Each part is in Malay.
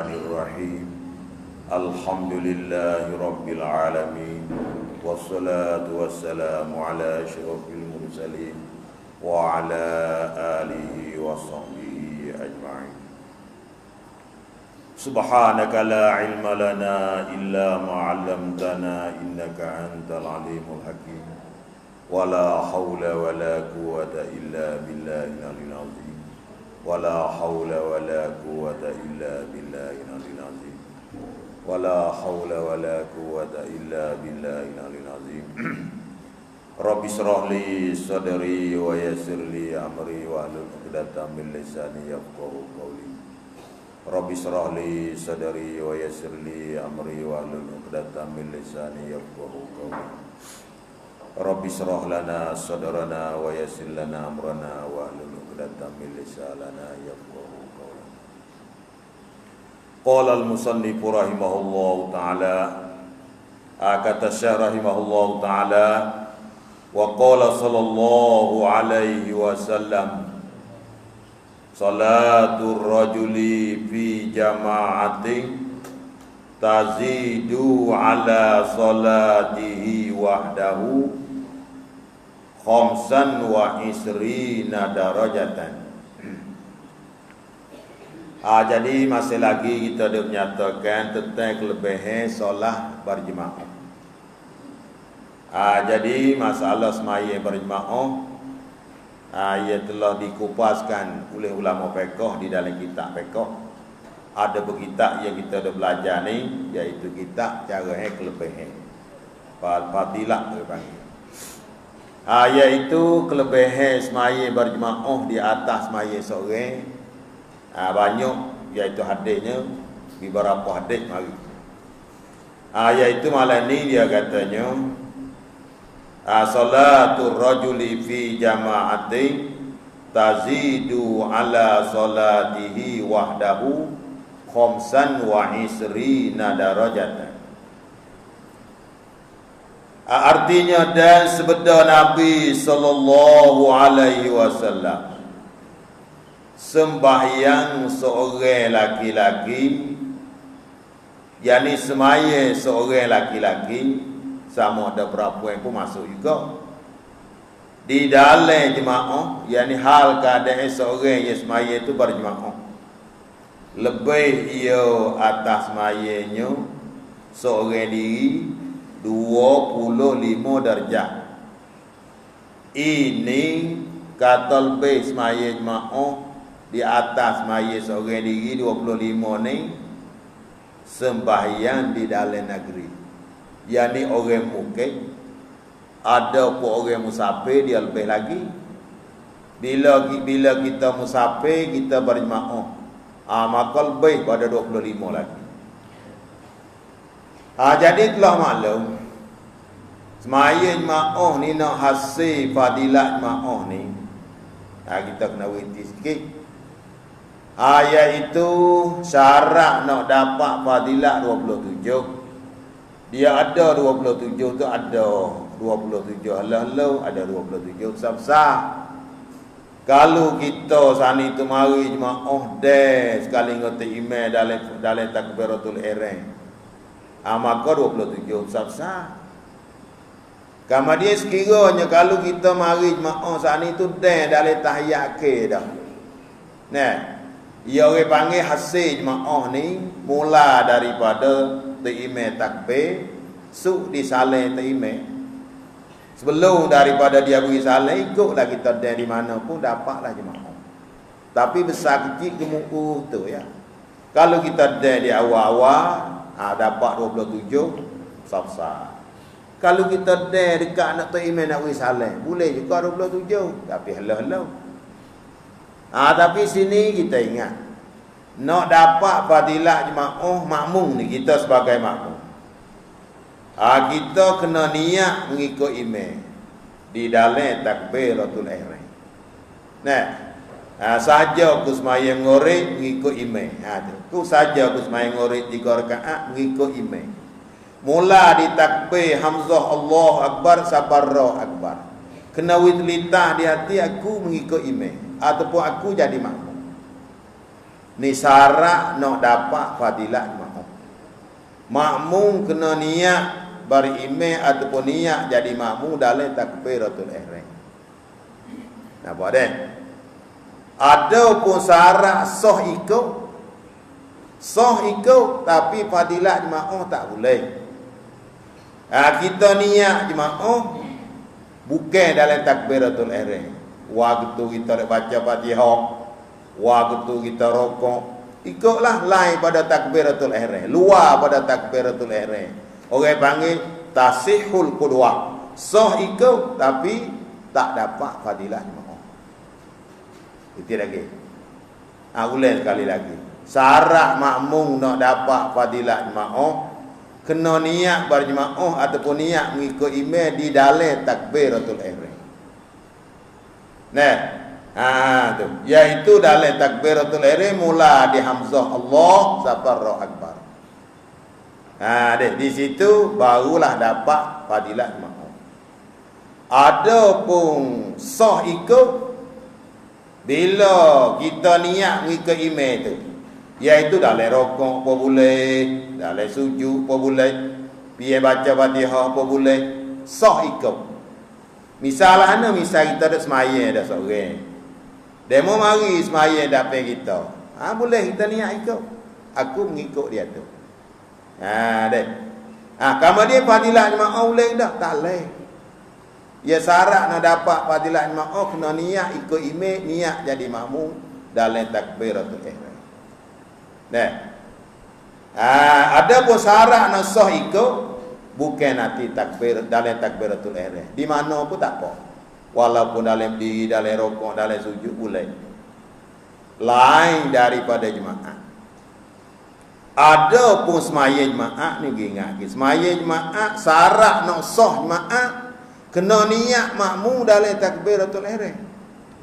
Bismillahirrahmanirrahim. Alhamdulillahi rabbil alamin. Wassalatu wassalamu ala asyrafil mursalin wa ala alihi wa sahbihi ajma'in. Subhanaka la ilma lana illa ma 'allamtana innaka antal alimul hakim. Wala haula wala quwwata illa billahil aliyyil azim. Wala haula wala quwwata illa billahil aliyyil azim. Wala haula wala quwwata illa billahil aliyyil azim. Rabbi shrah li sadri wa yassir li amri wa hlul 'uqdatam min lisani yafqahu qawli. Rabbi shrah li sadri wa yassir li amri wa hlul 'uqdatam min lisani yafqahu qawli. Rabbi shrah lana sadrana wa yassir lana amrana wa hlul 'uqdatam min lisani yafqahu qawli. Qala al-musannif rahimahullahu ta'ala, kata Syekh rahimahullahu ta'ala, wa qala sallallahu alaihi wasallam, salatul rajuli fi jama'atin tazidu ala salatihi wahdahu khamsan wa isrina darajatan. Jadi masih lagi kita dah menyatakan tentang kelebihan solat berjemaah. Jadi masalah semaya berjemaah ia telah dikupaskan oleh ulama fiqh di dalam kitab fiqh. Ada berkitab yang kita dah belajar ni, iaitu kitab cara kelebihan fadilah dia panggil. Iaitu kelebihan semaya berjemaah di atas semaya seorang. Banyak, iaitu hadisnya beberapa hadis mari. Iaitu malam ni dia katanya, salatul rajuli fi jama'atin tazidu ala salatihi wahdahu khamsan wa isrina darajatan. Artinya, dan sabda Nabi sallallahu alaihi wasallam, sembahyang seorang laki-laki, yakni semaya seorang laki-laki, sama ada perempuan pun masuk juga di dalam jemaah, yakni hal keadaan seorang yang semaya itu berjemaah, lebih ia atas semayanya seorang diri 25 darjah. Ini kata lebih semaya jemaah di atas semaya seorang diri 25 ni sembahyang di dalam negeri, yakni orang mukim. Ada pun orang musafir dia lebih lagi. Bila kita musafir, kita berjemaah, maka lebih pada 25 lagi. Jadi telah maklum, semaya jemaah ni nak hasil fadilat jemaah ni, kita kena berhenti sikit. Iaitu syarat nak dapat fadilat 27. Dia ada 27 tu, ada 27 halau-halau, ada 27 besar-besar. Kalau kita sani tu mari jemaah dah sekali ngoti imam dalam takbiratul ihram, maka 27 besar-besar. Kemudian sekiranya kalau kita mari jemaah sani tu dah dalam tahiyat akhir dah. Nah, ia orang panggil hasil jemaah ni mula daripada imam takbir suk disalih imam. Sebelum daripada dia beri salih, ikutlah kita dari mana pun dapatlah jemaah. Tapi besar kecil gemuk tu ya. Kalau kita di awal-awal, dapat 27 besar. Kalau kita dekat nak imam nak beri salih, boleh juga 27, tapi halau-halau. Tapi sini kita ingat, nak dapat fadilah jemaah makmum ni, kita sebagai makmum, kita kena niat mengikut imam di dalam takbiratul ihram. Saja aku sembahyang ngorek mengikut imam. Ku saja aku sembahyang ngorek 3 rakaat mengikut imam. Mula di takbir hamzah Allah akbar sabarra akbar, kena witelitah di hati aku mengikut imam ataupun aku jadi makmum. Ni syarat nak dapat fadilat jemaah. Makmum kena niat berimam ataupun niat jadi makmum dalam takbiratul ihram. Nampak dah? Ada pun syarat sah ikut. Sah ikut tapi fadilat jemaah tak boleh. Kita niat jemaah bukan dalam takbiratul ihram. Waktu kita baca Fatihah, waktu kita rokok, ikutlah lain pada takbiratul ihram, luar pada takbiratul ihram. Orang panggil tasihul qudwah. Sah ikut tapi tak dapat fadilah jemaah. Itu lagi. Ulang sekali lagi. Syarat makmum nak dapat fadilah jemaah kena niat berjemaah ataupun niat mengikut imam di dalam takbiratul ihram. Nah, tu. Iaitu dalam takbiratul ihram mula di hamzah Allah Allahu akbar. Di situ barulah dapat fadilat jemaah. Adapun sah ikut bila kita niat mengikut imam tu. Iaitu dalam rokok apa boleh, dalam sujud apa boleh, biar baca Fatihah apa boleh, sah ikut. Misal kita ada semayang dah seorang. Demo mari semayang depan kita. Boleh kita niat ikut. Aku mengikut dia tu. Dek. Kalau dia fadilat jemaah boleh tak? Tak boleh. Ya syarat nak dapat fadilat jemaah kena niat ikut imam, niat jadi makmum dalam takbiratul ihram. Dek. Ada pun syarat nak sah ikut bukan nanti takbir dalam takbiratul ihram. Di mana pun tak apa. Walaupun dalam diri, dalam rokok, dalam sujud boleh. Lain daripada jemaah. Ada pun semayang jemaah ni ingat. Semayang jemaah syarat nak sah jemaah kena niat makmum dalam takbiratul ihram.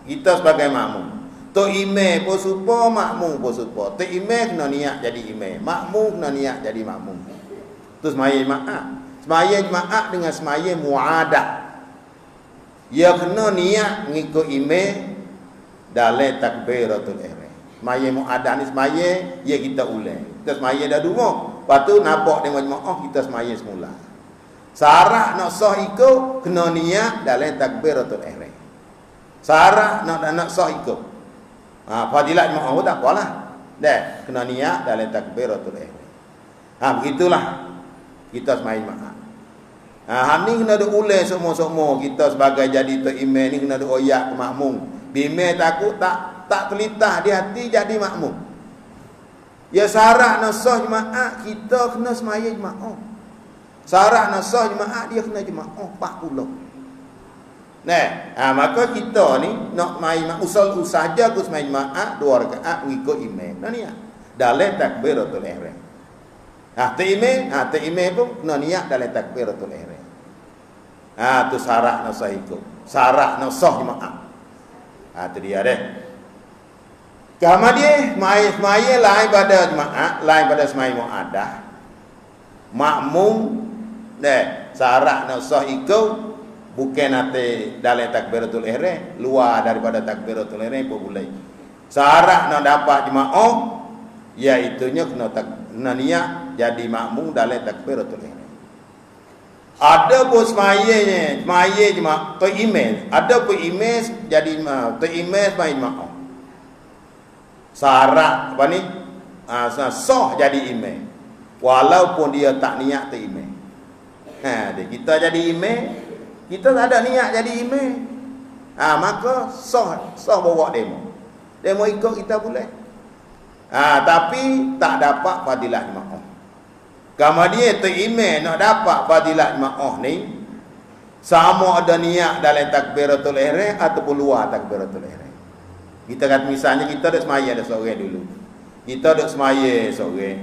Kita sebagai makmum. Tok imam pun supa, makmum pun supa. Tok imam kena niat jadi imam, makmum kena niat jadi makmum. Tu semayang jemaah. Semayang jemaah dengan semayang mu'adah. Ia kena niat mengikut imam dalam takbiratul ihram. Semayang mu'adah ni semayang, ya kita ulang. Kita semayang dah dua. Lepas tu nampak dengan jemaah kita semayang semula. Syarat nak sah ikut, kena niat dalam takbiratul ihram. Syarat nak sah ikut. Fadilat jemaah pun tak apalah. Dah, kena niat dalam takbiratul ihram. Begitulah kita semayang jemaah. Ni kena ada ulang semua-semua. Kita sebagai jadi tok imam ni kena ada oyak ke makmum. Bimai takut tak terlitah di hati jadi makmum. Ya syarat nak sah jemaah kita kena semayang jemaah. Syarat nak sah jemaah dia kena jemaah 40. Maka kita ni nak main usul saja ku semayang jemaah 2 rakaat mengikut imam. Nah ni dalam takbiratul ihram. Tok imam pun kena niat dalam takbiratul ihram. Tu syarat nak sah ikut. Syarat nak sah jemaah. Tu dia deh. Kemudian semayang lain pada jemaah, lain pada semayang mu'adah. Makmum syarat nak sah ikut bukan nanti dalam takbiratul ihram, luar daripada takbiratul ihram pun boleh. Syarat nak dapat jemaah iaitunya kena niat jadi makmum dalam takbiratul ihram. Ada pun semayang jemaah tok imam, ada pun imam jadi tok imam semayang jemaah. Syarat apa ni? Sah jadi imam walaupun dia tak niat tok imam. Kita jadi imam, kita tak ada niat jadi imam. Maka sah bawa demo. Demo ikut kita boleh. Tapi tak dapat fadilat jemaah. Kemudian tok imam nak dapat fadilat jemaah ni sama ada niat dalam takbiratul ihram ataupun luar takbiratul ihram. Kita kata misalnya kita dak semayang dah seorang dulu. Kita dak semayang seorang.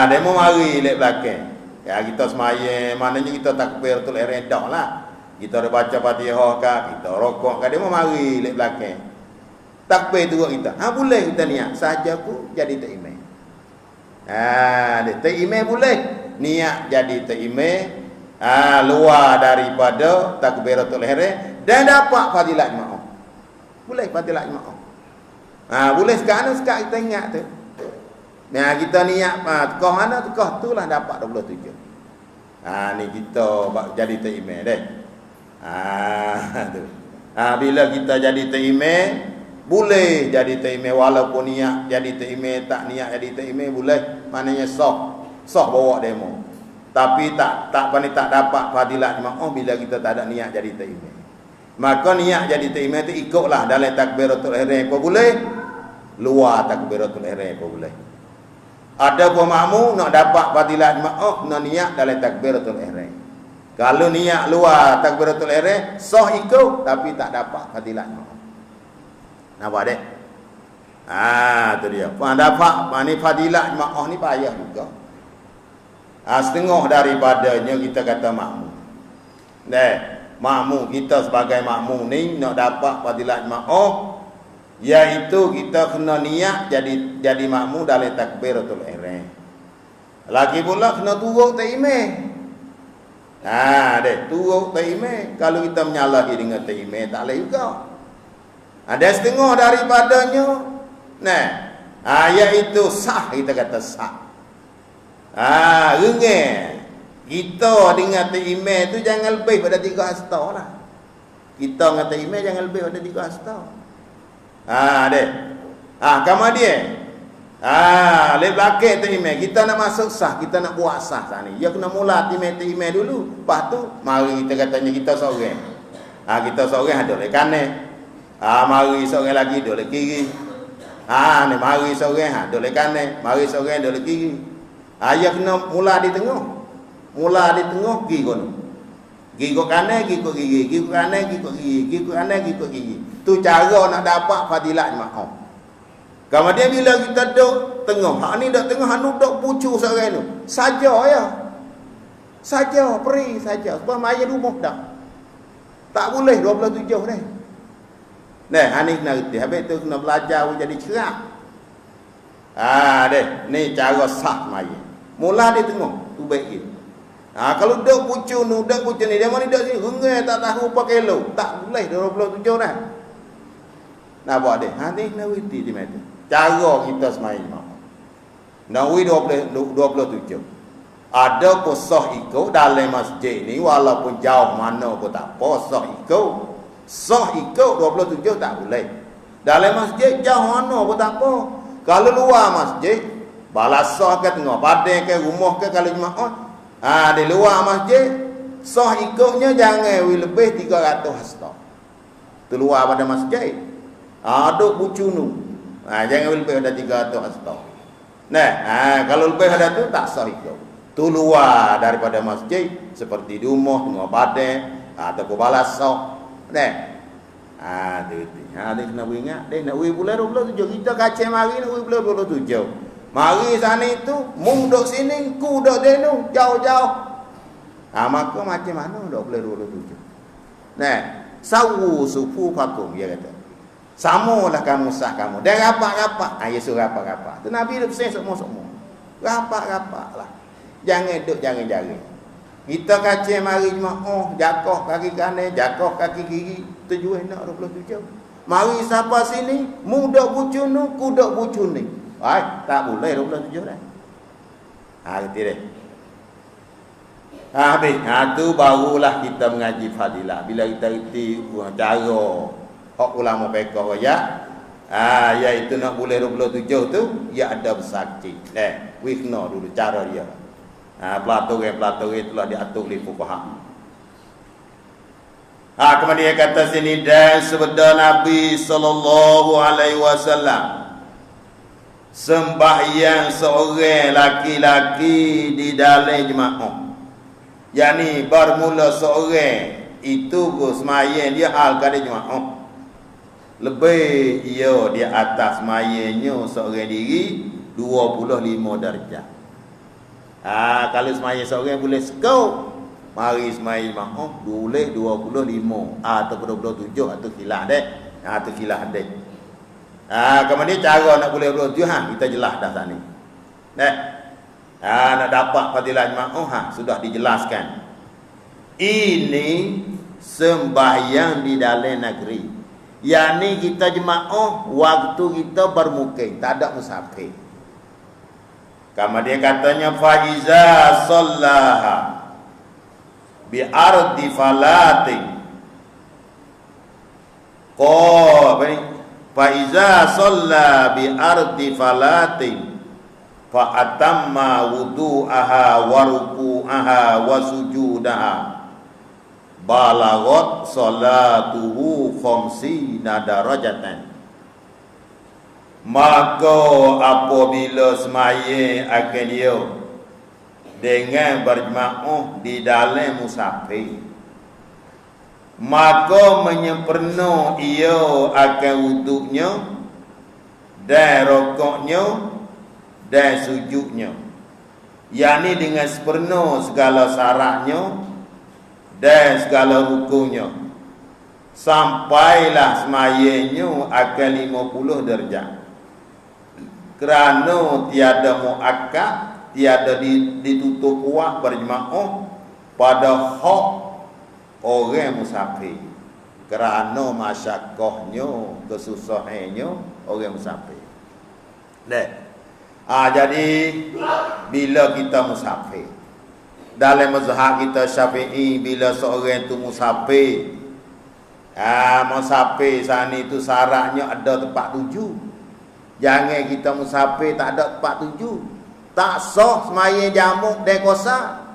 Demo mari lek belakang. Kita semayang, maknanya kita takbiratul ihram dah lah. Kita dak baca Fatihah ke, kita rokok ke, demo mari lek belakang. Takbir tu kita. Boleh kita niat saja pun jadi tok imam. Tok imam boleh niat jadi tok imam luar daripada takbiratul ihram dan dapat fadilat jemaah. Boleh fadilat jemaah. Boleh sekarang kita ingat tu. Nah, kita niat tekah mana tekah itulah dapat 27. Ni kita jadi terimeh deh. Tu. Bila kita jadi terimeh, boleh jadi terimeh walaupun niat jadi terimeh, tak niat jadi terimeh boleh. Maknanya sah bawa demo. Tapi tak dapat fadilat jemaah bila kita tak ada niat jadi terimeh. Maka niat jadi terimeh tu ikutlah dalam takbiratul ihram pun boleh, luar takbiratul ihram pun boleh. Ada pun makmum nak dapat fadilat jemaah nak niat dalam takbiratul ihram. Kalau niat luar takbiratul ihram sah ikut tapi tak dapat fadilat jemaah. Nampak dek? Tu dia. Dapat ni fadilat jemaah ni payah juga. Setengah daripadanya kita kata makmum. Makmum kita sebagai makmum ni nak dapat fadilat jemaah, iaitu kita kena niat jadi makmum dalam takbiratul ihram. Lagi pula kena turut taimeh. Turut taimeh. Kalau kita menyalahi dengan taimeh tak boleh juga. Ada setengah daripadanya. Iaitu sah, kita kata sah. Rengeh. Kita dengan taimeh tu jangan lebih pada 3 hasta lah. Kita dengan taimeh jangan lebih pada 3 hasta. Kemudian lep belakang taimeh kita nak masuk sah, kita nak buat sah sah ni. Dia kena mula taimeh dulu. Lepas tu mari kita katanya kita seorang. Kita seorang ada oleh kanan. Mari seorang lagi ada oleh kiri. Ni mari seorang ada oleh kanan, mari seorang ada oleh kiri. Dia kena mula di tengah. Mula di tengah pergi kono. Pergi ke kanan, pergi ke kiri, pergi ke kanan, pergi ke kiri, pergi ke kanan, pergi ke kiri. Tu cara nak dapat fadilat jemaah. Kemudian bila kita duduk tengah, hak ni duduk tengah, hak ni duduk pucu seorang tu. Saja ya. Saja, peri saja. Sebab maya rumah dah. Tak boleh 27 dah. Ni kena reti. Habis tu kena belajar jadi cerah. Ni cara sah maya. Mula di tengah, tu baik dia. Kalau duduk pucu ni, dia mana duduk sini, rengai tak tahu apa kilo. Tak boleh 27 dah. Nak buat dia. Ni kena reti di mana. Cara kita sembahyang. Nawi 27. Ada pun sah ikut dalam masjid ni walaupun jauh mana pun tak apa, sah ikut. Sah ikut 27 tak boleh. Dalam masjid jauh mana pun tak apa. Kalau luar masjid, balas sah ke tengah padang ke rumah ke kalau jemaah. Di luar masjid sah ikutnya jangan lebih 300 hasta. Tu luar pada masjid. Duk bucunu. Jangan lebih pada 300 hasta. Kalau lebih pada tu tak sah ikut. Tu luar daripada masjid seperti di rumah tengah padang ataupun balas sah. Tu. Dia kena ingat, dia nak bulan 27. Kita kacau mari nak bulan 27. Mari sana itu, mung duduk sini, ku duduk denu, jauh-jauh. Maka macam mana duduk boleh 27? Sawu sufu fakum, dia kata. Samalah kamu sah kamu. Dan rapat-rapat. Dia suruh rapat-rapat. Tu Nabi dia pesan semua-semua. Rapat-rapat lah. Jangan duduk, jangan-jangan. Kita kacau mari jemaah, jakoh kaki kanan, jakoh kaki kiri. Tujuan nak 27. Mari siapa sini, mung duduk bucunu, ku duduk bucuni. Tak boleh 27 dah. Ngerti deh. Habis. Tu barulah kita mengaji fadilah. Bila kita reti cara hak ulama fiqh ya. Iaitu nak boleh 27 tu, ia ada bersaksi. Wikna dulu cara dia. Pelaturan telah diatur oleh fuqaha. Kemudian kata sini dan sabda Nabi sallallahu alaihi wasallam, sembahyang seorang laki-laki di dalam jemaah. Yani bermula seorang itu sembahyang dia hal kada jemaah. Lebih ia di atas sembahyangnya seorang diri 25 darjah. Kalau sembahyang seorang boleh sekau, mari sembahyang jemaah boleh 25 atau 27 atau khilaf dek. Atau khilaf dek. Kemudian cara nak boleh 27 kita jelas dah tadi. Nak dapat fadilah jemaah sudah dijelaskan. Ini sembahyang di dalam negeri. Yang ni kita jemaah waktu kita bermukim, tak ada musafir. Kemudian katanya faiza sallaha bi ardi falatin. Apa ni? Faiza salla bi ardi falatin fa atamma wudu'aha wa ruku'aha wa sujudaha balagot salatuhu khamsina darajatan. Maka apabila semaya akan dia dengan berjemaah di dalam musafir, maka menyempurna ia akan wuduknya dan rokoknya dan sujudnya, yakni dengan sempurna segala syaratnya dan segala rukunnya, sampailah semayanya akan 50 darjah. Kerana tiada muakkad, tiada ditutup kuat berjemaah pada hak orang musafir, kerana masyakkahnya, kesusahannya orang musafir. Jadi bila kita musafir, dalam mazhab kita Syafi'i, bila seorang itu musafir, musafir sana itu syaratnya ada tempat tuju. Jangan kita musafir tak ada tempat tuju, tak sah semaya jamak dan kosa.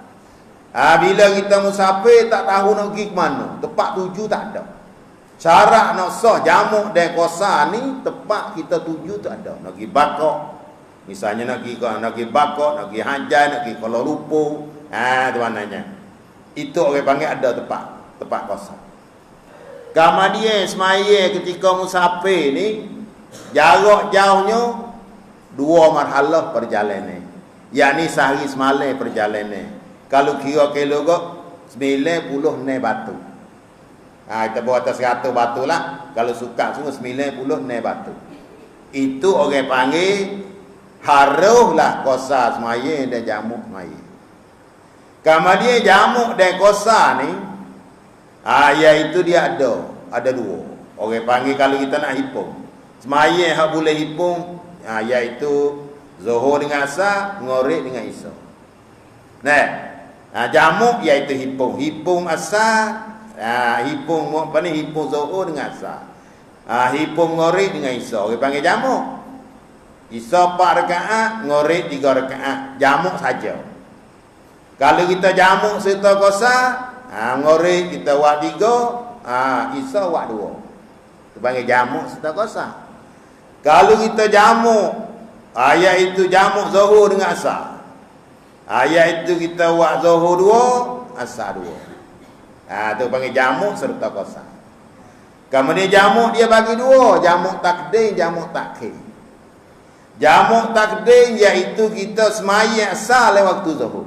Bila kita musafir tak tahu nak pergi ke mana, tempat tuju tak ada. Syarat nak sah jamak dan kosa ni tempat kita tuju tak ada. Nak pergi Bakok, misalnya nak pergi Bakok, nak pergi Hajar, nak pergi Kuala Lumpur, tu maknanya. Itu orang panggil ada tempat kosa. Kemudian semaya ketika musafir ni jarak jauhnya 2 marhalah perjalanan, yakni sehari semalam perjalanan. Kalau kira kilo kok 90 ne batu. Kita bawa atas 100 batu lah. Kalau suka semua 90 ne batu. Itu orang panggil haruslah kosa semaya dan jamuk semaya. Kemudian jamuk dan kosa ni, iaitu dia ada 2. Orang panggil kalau kita nak hitung, semaya hak boleh hitung, iaitu Zuhur dengan Asar, Maghrib dengan Isya. Jamuk iaitu hipung asar, hipung Zuhur dengan Asar, hipung Maghrib dengan Isya. Orang panggil jamuk. Isya 4 rakaat, Maghrib 3 rakaat, jamuk saja. Kalau kita jamuk serta kosa, Maghrib kita buat 3, Isya buat 2. Itu panggil jamuk serta kosa. Kalau kita jamuk, iaitu jamuk Zuhur dengan Asar, itu kita buat Zuhur 2, Asar 2. Itu panggil jamuk serta kosa. Kemudian jamuk dia bagi 2, jamuk takdim, jamuk takhir. Jamuk takdim iaitu kita semaya Asar lewat waktu Zuhur.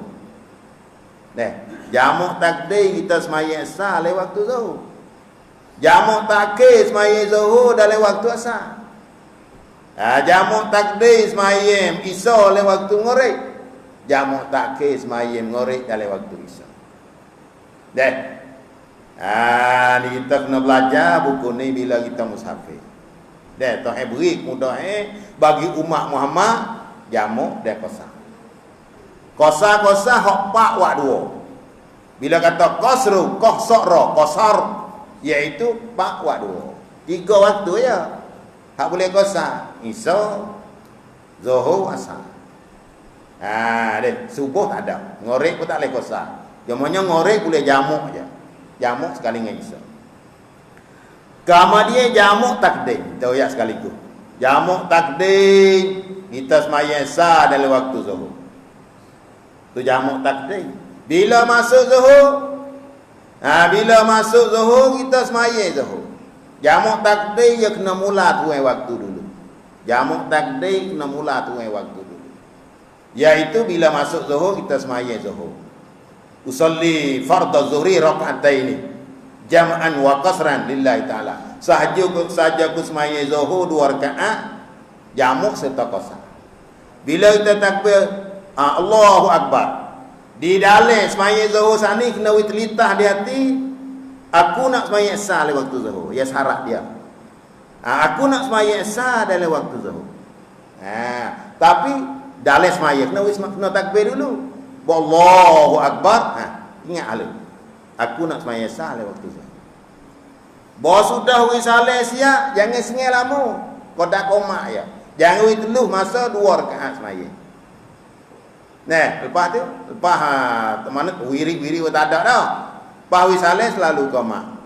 Jamuk takdim kita semaya Asar lewat waktu Zuhur. Jamuk takhir semaya Zuhur dalam waktu Asar. Jamuk takdim semaya Isya lewat waktu Maghrib. Jamuk takhir semaya Maghrib dalam waktu Isya. Ni kita kena belajar buku ni bila kita musafir. Tuhan beri mudah bagi umat Muhammad jamuk dan kosa. Kosa hak 4 wak 2. Bila kata qasru, qasar iaitu 4 wak 2. 3 waktu ya. Hak boleh kosa, Isya, Zuhur, Asar. Subuh tak ada, Maghrib pun tak boleh kosa. Cumanya Maghrib boleh jamuk je. Jamuk sekali dengan Isya. Kemudian jamuk takdim, kita ayat sekaligus. Jamuk takdim kita semaya Isya dalam waktu Zuhur. Tu jamuk takdim. Bila masuk Zuhur, kita semaya Zuhur. Jamuk takdim dia kena mula tuai waktu dulu. Jamuk takdim kena mula tuai waktu dulu. Iaitu bila masuk Zuhur kita semaya Zuhur. Usalli fardhu zuhri rak'ataini jam'an wa qasran lillahi ta'ala. Sahaja aku semaya Zuhur 2 rakaat jamuk serta qasar. Bila kita takbir Allahu Akbar, di dalam semaya Zuhur sana kena telitah di hati, aku nak semaya Isya waktu Zuhur. Ya syarat dia. Aku nak sembahyang sah dalam waktu zuhur. Tapi dalam sembahyang kena takbir dulu. Allahu Akbar. Ingat halu. Aku nak sembahyang sah dalam waktu zuhur. Bawa sudah wis saleh siap, jangan sengih lama. Kodak komak ya. Jangan wis teluh masa 2 rakaat sembahyang. Nah, lepas mana wiri-wiri tak ada dah. Lepas wis saleh selalu komak.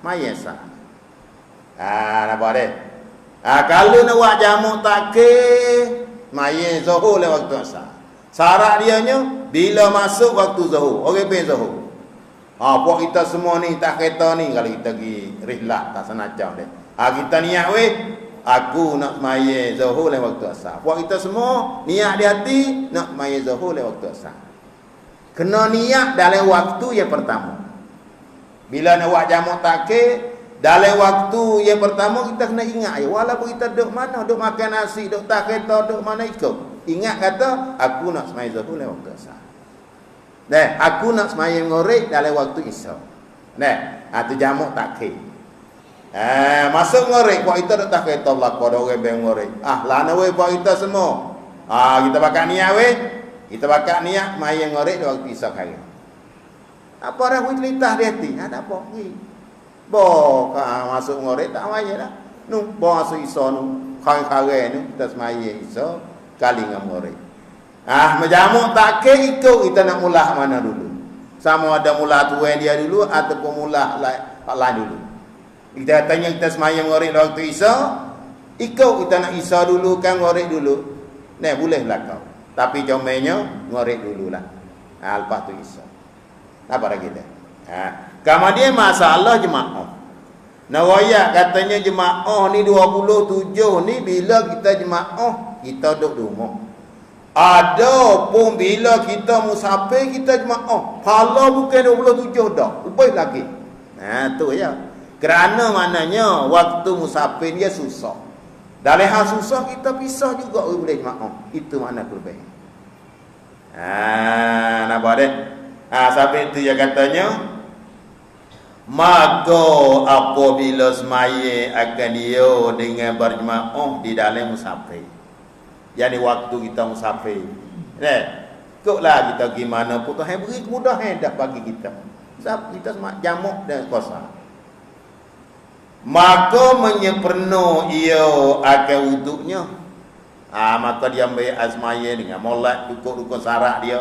Sembahyang sah. Nampak deh. Kalau nak buat jamak takhir, sembahyang zuhur dalam waktu asar. Syarat dia nya bila masuk waktu zuhur, orang pergi zuhur. Puak kita semua ni tak kereta ni kalau kita pergi rihlah tak senacau deh. Kita niat weh, aku nak sembahyang zuhur dalam waktu asar. Puak kita semua niat di hati nak sembahyang zuhur dalam waktu asar. Kena niat dalam waktu yang pertama. Bila nak buat jamak takhir, dalam waktu yang pertama kita kena ingat walaupun kita duduk mana, duduk makan nasi, duduk tak kereta, duduk mana ikut. Ingat kata aku nak sembahyang zuhur dalam waktu asar. Aku nak sembahyang ngorek dalam waktu isya. Tu jamak takhir. Masuk ngorek, buat kita dah tak kereta Allah, kau ada orang yang ngorek. Lana weh buat kita semua. Kita bakal niat weh. Kita bakal niat sembahyang ngorek dalam waktu isya hari. Apa dah weh telitah di hati? Tak apa. Masuk ngorek tak sembahyang dah. Masuk isya hari-hari ni kita sembahyang isya kali dengan ngorek. Menjamak takhir ikut kita nak mula mana dulu. Sama ada mula tuan dia dulu ataupun mula lain dulu. Kita tanya kita sembahyang ngorek waktu isya, ikut kita nak isya dulu kan ngorek dulu. Boleh belakang. Tapi comenya ngorek dululah. Lepas tu isya. Apa dah kita? Kemudian masalah jemaah. Nawayak katanya jemaah ni 27 ni bila kita jemaah kita duduk di rumah. Ada pun bila kita musafir kita jemaah. Kalau bukan 27 dah, lebih lagi. Tu ya. Kerana maknanya waktu musafir dia susah. Dalam hal susah kita pisah juga boleh jemaah. Itu makna kelebihan. Nampak deh? Sampai itu ya katanya, maka apabila sembahyang akan dia dengan berjemaah di dalam musafir. Jadi waktu kita musafir. Ikutlah kita gimana pun Tuhan beri kemudahan dah bagi kita. Sebab kita jamak dan kuasa. Maka menyempurna ia akan wuduknya. Maka dia ambil asmaya dengan molek cukup rukun syarat dia.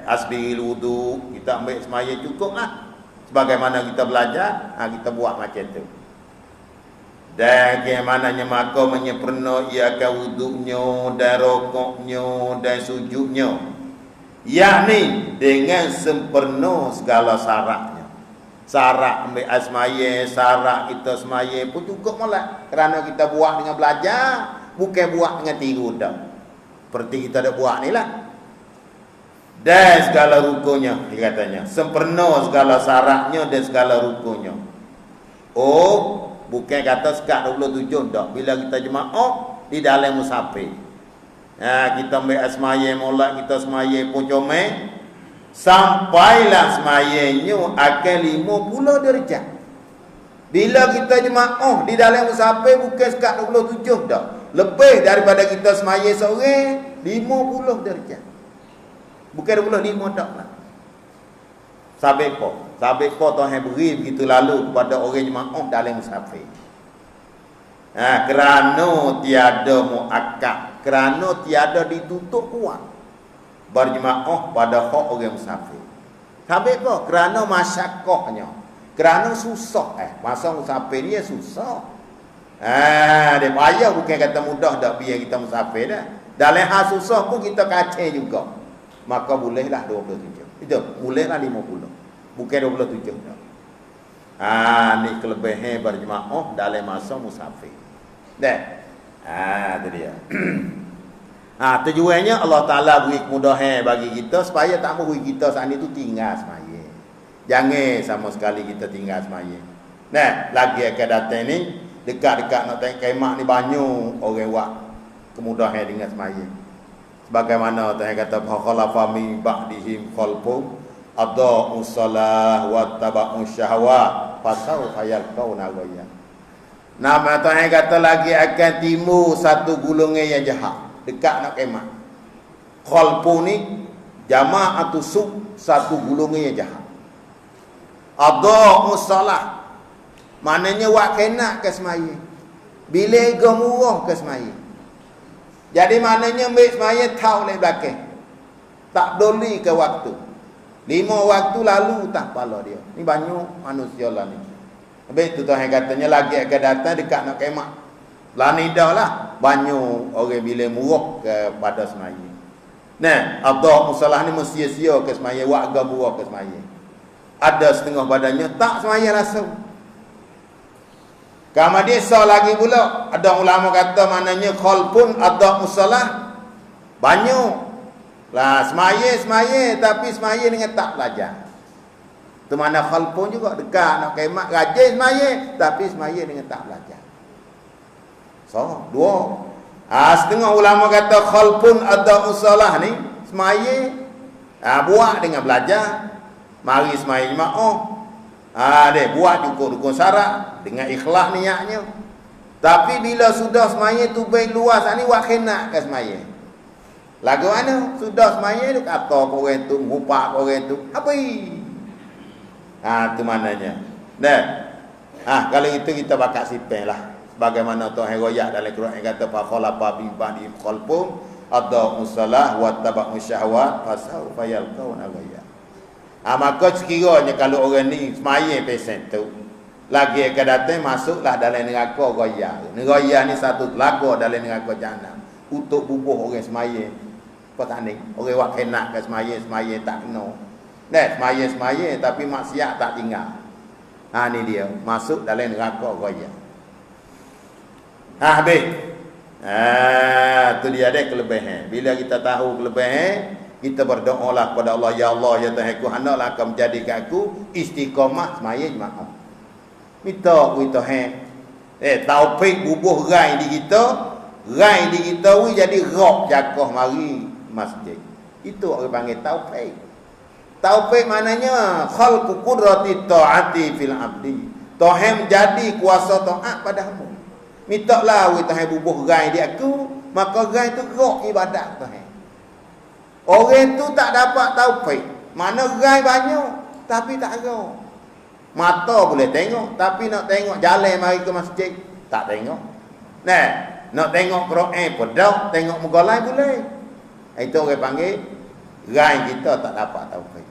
Asbiril wuduk, kita ambil asmaya cukup lah. Sebagaimana kita belajar, kita buat macam tu. Dan bagaimananya maka menyempurna ia akan wuduknya dan rokoknya dan sujudnya, yakni dengan sempurna segala syaratnya. Syarat ambil asmaya, syarat kita semaya pun cukup molek. Kerana kita buat dengan belajar, bukan buat dengan tiru dah. Seperti kita dah buat ni lah. Dan segala rukunnya, dia katanya sempurna segala syaratnya dan segala rukunnya. Bukan kata sekat 27 dah. Bila kita jemaah di dalam musafir. Kita ambil asmaya molek, kita semaya pun comel. Sampailah semayanya akan 50 darjah. Bila kita jemaah di dalam musafir bukan sekat 27 dah. Lebih daripada kita semaya seorang 50 darjah. Bukan 25 dah lah. Sabit ko Tuhan beri begitu lalu kepada orang jemaah dalam musafir. Kerana tiada muakkad, kerana tiada ditutup kuat berjemaah pada hak orang musafir. Sabit ko kerana masyarakahnya, kerana susah. Masa musafir dia susah. Dia payah, bukan kata mudah dah biar kita musafir dah. Dalam hal susah pun kita kacau juga. Maka bolehlah 27. Itu bolehlah 50. Bukan 27 dah. Ni kelebihan berjemaah dalam masa musafir. Itu dia. Tujuannya Allah Ta'ala beri kemudahan bagi kita supaya tak mahu kita saat itu tinggal semaya. Jangan sama sekali kita tinggal semaya. Lagi akan datang ni, dekat-dekat nak tengok kemah ni banyak orang buat kemudahan dengan semaya. Sebagaimana Tuhan kata, khalafa min ba'dihim khalfun adha'u shalah wa taba'u syahwat fasawfa yalqawna ghayya. Nama Tuhan kata lagi akan timbul satu golongan yang jahat dekat nak kiamat. Khalqu ni jama'atu su, satu golongan yang jahat. Adha'u salah, maknanya wak kena ke semaya. Bila gemurah ke semaya. Jadi maknanya ambil semaya tahu le belakang. Tak peduli ke waktu. 5 waktu lalu tak pala dia. Ni banyak manusia lah ni. Habis tu Tuhan katanya lagi akan datang dekat nak kiamat. Lah ni dah lah banyak orang bila murah kepada semaya. Nah, Abdul Musalah ni mesti sia ke semaya, wak gamurah ke semaya. Ada setengah badannya tak semaya langsung. Kemudian so lagi pula ada ulama kata maknanya khalpun Abdul Musalah banyak. Lah semaya tapi semaya dengan tak belajar. Tu mana khalpun juga dekat nak kiamat rajin semaya tapi semaya dengan tak belajar. So, dua. Setengah ulama kata khalpun ada usalah ni semaya buat dengan belajar, mari semaya jemaah. Dia buat dukung syarat dengan ikhlas niatnya. Tapi bila sudah semaya tu baik luas ni wak kena ke semaya. Lagu mana? Sudah semaya tu kata orang tu, ngupak orang tu. Apa tu maknanya. Dah. Kalau itu kita bakal sipeng lah. Bagaimana Tuhan royak dalam Quran yang kata fa khalafa bi ba'di khalfun adau musalah wa tabu syahwat fasaufa yalqauna ghayya. Maka sekiranya kalau orang ni semaya pesen tu lagi akan datang masuklah dalam neraka ghayya. Neraka ni satu telaga dalam neraka jahanam untuk bubuh orang semaya. Petani orang wak kena ke semaya tak kena. Semaya tapi maksiat tak tinggal. Ni dia masuk dalam neraka ghayya. Habis. Tu dia ada kelebihan. Bila kita tahu kelebihan, kita berdoalah kepada Allah, ya Allah ya Tuhanku, hendaklah Kau menjadikan aku istiqamah semaya jemaah. Minta ku Tuhan. Taufik bubuh rai di kita, jadi roh jakoh mari masjid. Itu orang panggil taufik. Taufik maknanya khalqu qudrati taati fil abdi. Tuhan menjadi kuasa taat padamu. Mintalah we Tuhan bubuh rai di aku, maka rai tu roh ibadat Tuhan. Orang tu tak dapat taufik. Mana rai banyak tapi tak roh. Mata boleh tengok tapi nak tengok jalan mari ke masjid tak tengok. Nak tengok Quran pun dah, tengok muka lain boleh. Itu orang panggil rai kita tak dapat taufik.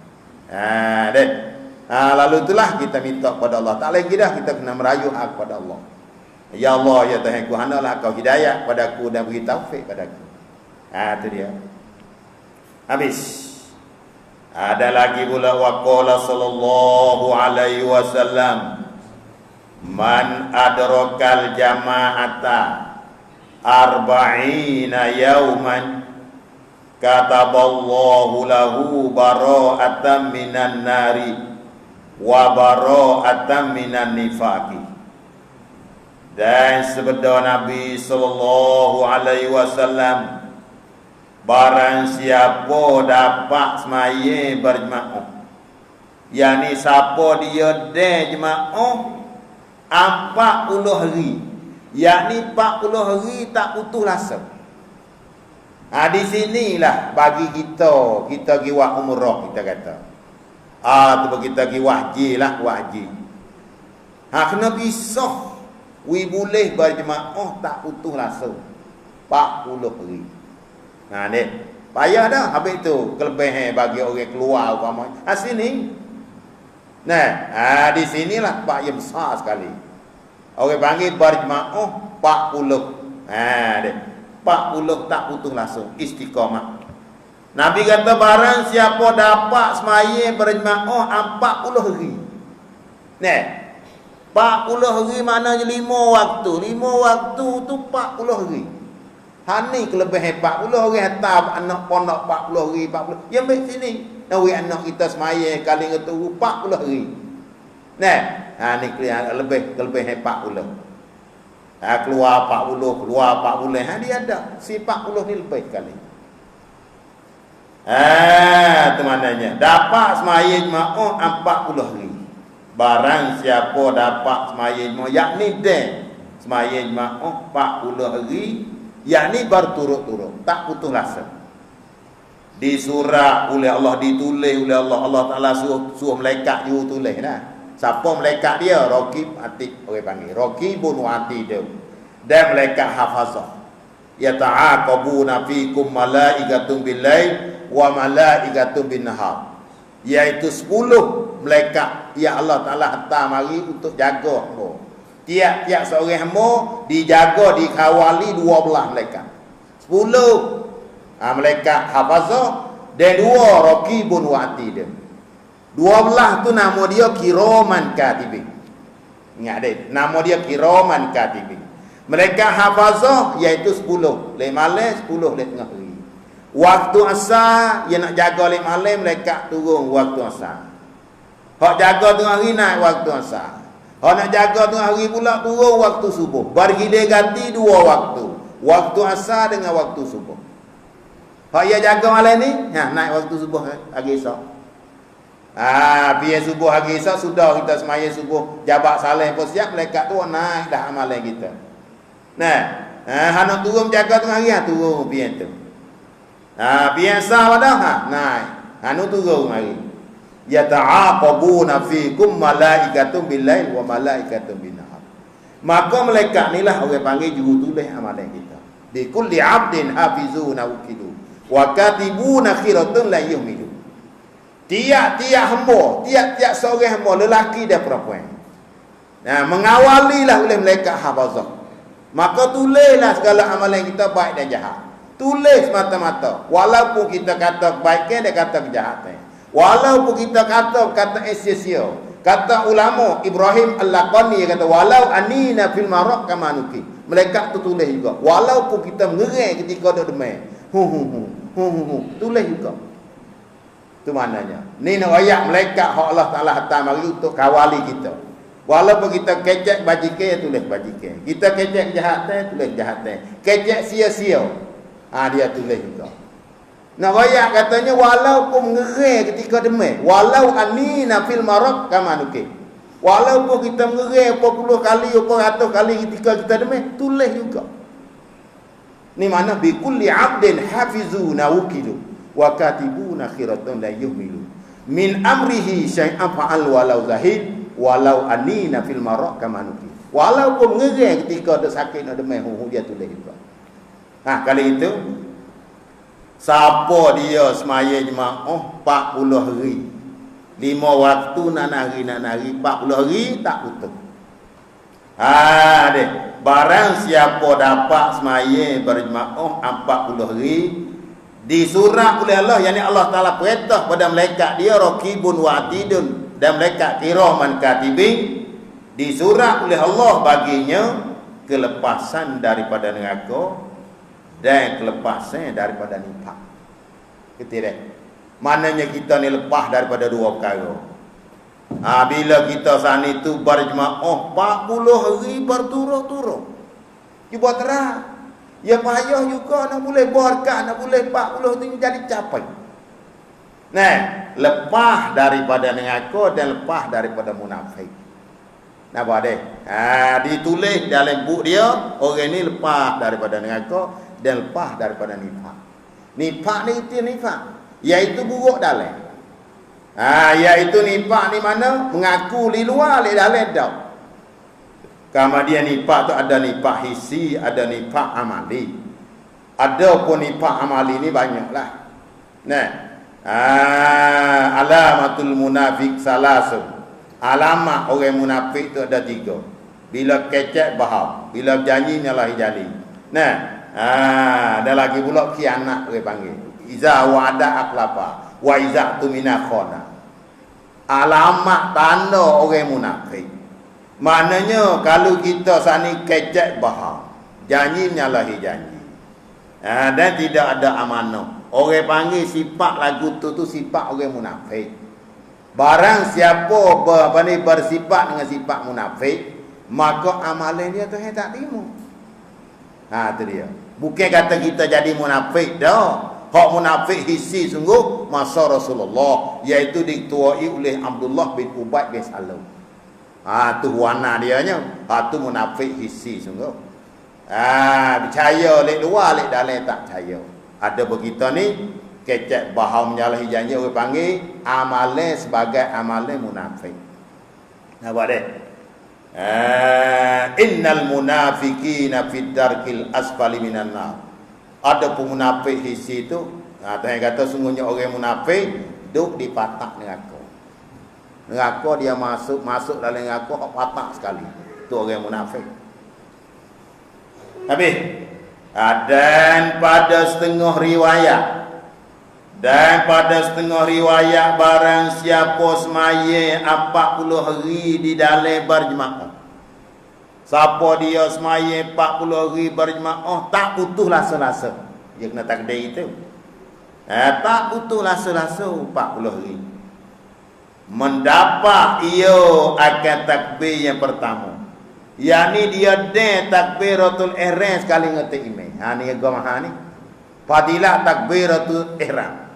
Lalu itulah kita minta kepada Allah. Tak lagi dah kita kena merayu kepada Allah. Ya Allah ya Tuhanku, hendaklah Kau hidayah padaku dan beri taufik padaku. Itu dia. Habis. Ada lagi pula waqala sallallahu alaihi wasallam, man adrakal jama'ata arba'ina yauman kataballahu lahu bara'atan minan nari wa bara'atan minan nifaqi. Dan sabda Nabi sallallahu alaihi wasallam, barang siapa dapat semaya berjemaah, yakni siapa dia dah jemaah 40 hari, yakni 40 hari tak putus langsung. Di sinilah bagi kita pergi buat umrah, kita kata. Tu kita pergi wajib lah, wajib. Kena pisah. Boleh berjemaah tak putus langsung 40 hari. Ni payah dah. Habis tu kelebihan bagi orang keluar umpama. Sini. Di sinilah pak yang besar sekali. Orang panggil berjemaah 40. 40 tak putus langsung, istiqamah. Nabi kata barang siapa dapat semaya berjemaah 40 hari. 40 hari maknanya 5 waktu. 5 waktu tu 40 hari. Ni kelebihan 40 hari hantar anak pondok 40 hari 40. Yang baik sini. Nawi anak kita semaya kali itu 40 hari. Ni lebih kelebihan 40. Keluar 40. Dia ada. Si 40 ni lebih sekali. Itu maknanya. Dapat semaya jemaah 40 hari. Barang siapa dapat semaya jemaah, yakni Semaya jemaah 40 hari, yakni berturut-turut, tak putus asa. Disurah oleh Allah, ditulis oleh Allah. Allah Ta'ala suruh malaikat you tulis dah. Siapa malaikat dia? Raqib Atid, orang panggil Raqibun wa Atid. Dan malaikat hafazah. Yata'aqabuna fikum malaikatun bil-lail wa malaikatun bin-nahar. Iaitu 10 malaikat yang Allah Ta'ala hantar mari untuk jaga hamba. Tiap-tiap seorang hamba dijaga, dikawali 12 malaikat. 10 malaikat hafazah dan 2 raqibun wa atid. 12 tu nama dia kiraman katibin. Ingat deh, nama dia kiraman katibin. Mereka hafazah iaitu 10 lek malam, 10 lek tengah hari. Waktu asar dia nak jaga lek malam, mereka turun waktu asar. Hak jaga tengah hari naik waktu asar. Hak nak jaga tengah hari pula turun waktu subuh. Bergilih ganti 2 waktu. Waktu asar dengan waktu subuh. Hak ia jaga malam ni, naik waktu subuh hari esok. Biar subuh hari esok sudah kita semaya subuh, jabat salam pun siap, malaikat tu naik dah amalan kita. Nah, hana turun jaga tengah hari, turun biar tu. Biasa pada naik. Hanu turun hari. Yata'aqabuna fikum malaikatun bil-lail wa malaikatun bin-nahar. Maka malaikat ni lah orang panggil juru tulis amalan kita. Di kulli 'abdin hafizuna ukidu wa katibuna khiratun la yuhmilu. Tiap-tiap hamba, tiap-tiap seorang hamba, lelaki dan perempuan, mengawalilah oleh malaikat hafazah. Maka tulislah segala amalan kita baik dan jahat. Tulis mata-mata. Walaupun kita kata kebaikan dan kata kejahatan. Walaupun kita kata sia-sia. Kata ulama Ibrahim Al-Laqani kata walau anina fil maraq kama nuki. Malaikat tu tulis juga. Walaupun kita mengerai ketika duduk demai. Tulis juga. Itu maknanya. Ni nak ayat malaikat hak Allah Taala hantar mari untuk kawali kita. Walaupun kita kecek bajikan, tulis bajikan. Kita kecek kejahatan, tulis kejahatan. Kecek sia-sia, dia tulis juga. Nak ayat katanya walaupun mengerai ketika demai, walau anina fil maraq kama nuki. Walaupun kita mengerai berapa puluh kali, berapa ratus kali ketika kita demai, tulis juga. Ni mana bi kulli 'abdin hafizuna wukilu wa katibuna khiratun la yuhmilu min amrihi syai'an fa'al walau zahid walau anina fil maraq kama nuki. Walaupun mengerai ketika ada sakit ada demai, dia tulis juga. Kali itu siapa dia semaya jemaah 40 hari. 5 waktu nan hari 40 hari tak putus. Deh. Barang siapa dapat semaya berjemaah 40 hari disurat oleh Allah, yakni Allah Taala perintah pada malaikat dia raqibun wa atidun dan malaikat kiraman katibin, disurat oleh Allah baginya kelepasan daripada neraka dan kelepasan daripada nifak. Ketidak. Maknanya kita ni lepas daripada 2 perkara. Bila kita saat itu berjemaah 40 hari berturut-turut. Cuba terang. Ya payah juga nak boleh berkat, nak boleh 40 tu jadi capai. Lepas daripada neraka dan lepas daripada munafik. Nampak deh? Ditulis dalam buku dia, orang ni lepas daripada neraka dan lepas daripada nifak. Nifak ni itu nifak, iaitu buruk dalam. Iaitu nifak ni mana? Mengaku di luar, di dalam dah. Kemudian nifak tu ada nifak hisi, ada nifak amali. Ada pun nifak amali ni banyaklah. Alamatul munafik salasun. Alamat orang munafik tu ada 3. Bila kecek bahau, bila janji nyalahi janji. Ada lagi pula khianat orang panggil. Iza wa'ada akhlafa wa iza tumina khana. Alamat tanda orang munafik. Maknanya kalau kita sani kecek bahau, janji nyalahi janji. Dan tidak ada amanah. Orang panggil sifat lagu tu sifat orang munafik. Barang siapa bersifat dengan sifat munafik, maka amalan dia Tuhan tak terima. Itu dia. Bukan kata kita jadi munafik dah. Hak munafik hisi sungguh masa Rasulullah, iaitu diketuai oleh Abdullah bin Ubay bin Salul. Tu warna dia nya. Tu munafik hissi sungguh. Percaya lek luar lek dalam tak percaya. Ada begitu ni kecek bahau menyalahi janji orang panggil amalan sebagai amalan munafik. Nampak deh? Innal munafiqina fid darkil asfali minan nar. Ada pun munafik hissi tu, Tuhan kata sungguhnya orang munafik duduk di patak neraka. Neraka dia masuk dalam neraka patak sekali. Tu orang munafik. Habis. Dan pada setengah riwayat barang siapa semaya 40 hari di dalam berjemaah. Siapa dia semaya 40 hari berjemaah tak putus lasa-lasa. Dia kena takdir itu. Tak putus lasa-lasa 40 hari. Mendapat ia akan takbir yang pertama. Yani dia den takbiratul ihram sekali ngati imam. Ni agama ni. Fadilah takbiratul ihram.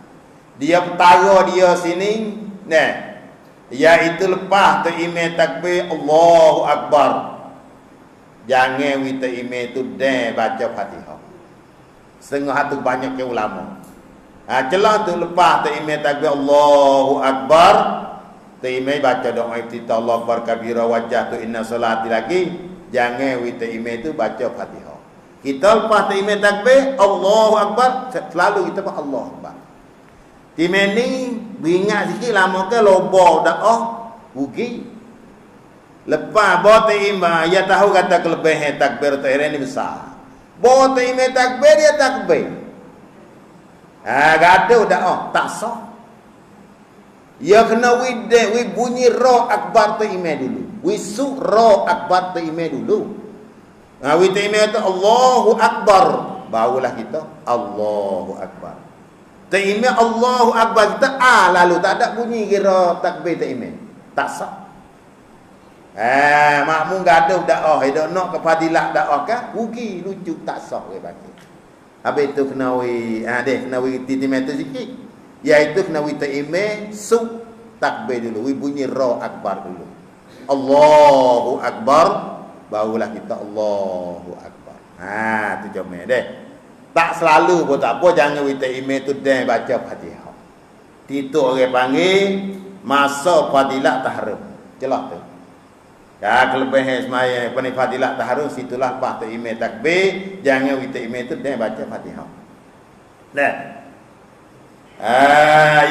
Dia pertara dia sini, iaitu lepas tu imam takbir Allahu Akbar. Jangan wita imam tu den baca Fatihah. Setengah tu banyak ke ulama. Celah tu lepas tu imam takbir Allahu Akbar. Imam baca doa iftitah Allah Akbar kabira wajah tu inna salati lagi. Jangan wita imam tu baca Fatihah. Kita lepas tu imam takbir Allahu Akbar, selalu kita buat Allahu Akbar. Imam ni beringat sikit lama ke lobo dah rugi. Lepas bawa tu imam dia tahu kata kelebihan takbir tu ihram ni besar. Bawa tu imam takbir dia takbir. Gaduh dah tak sah. Ya kena wi bunyi roh akbar tu imam dulu. Wi su roh akbar tu imam dulu. Wi tu imam tu Allahu Akbar. Barulah kita Allahu Akbar. Tu imam Allahu Akbar kita lalu tak ada bunyi kira takbir tu imam. Tak sah. Makmum gaduh dak hidup nak kepadilah dak kan? Rugi lucu tak sah ke bagi. Habis tu kena wi kena wi titimah tu sikit. Iaitu kena wita imam su takbir dulu, bunyi roh akbar dulu. Allahu Akbar, barulah kita Allahu Akbar. Tu comel deh. Tak selalu pun tak apa, jangan wita imam tu dan baca Fatihah. Itu orang panggil masa fadilat tahrim. Jelas tu. Kelebihan semaya fadilat tahrim situlah lepas tu imam takbir, jangan wita imam tu dan baca Fatihah.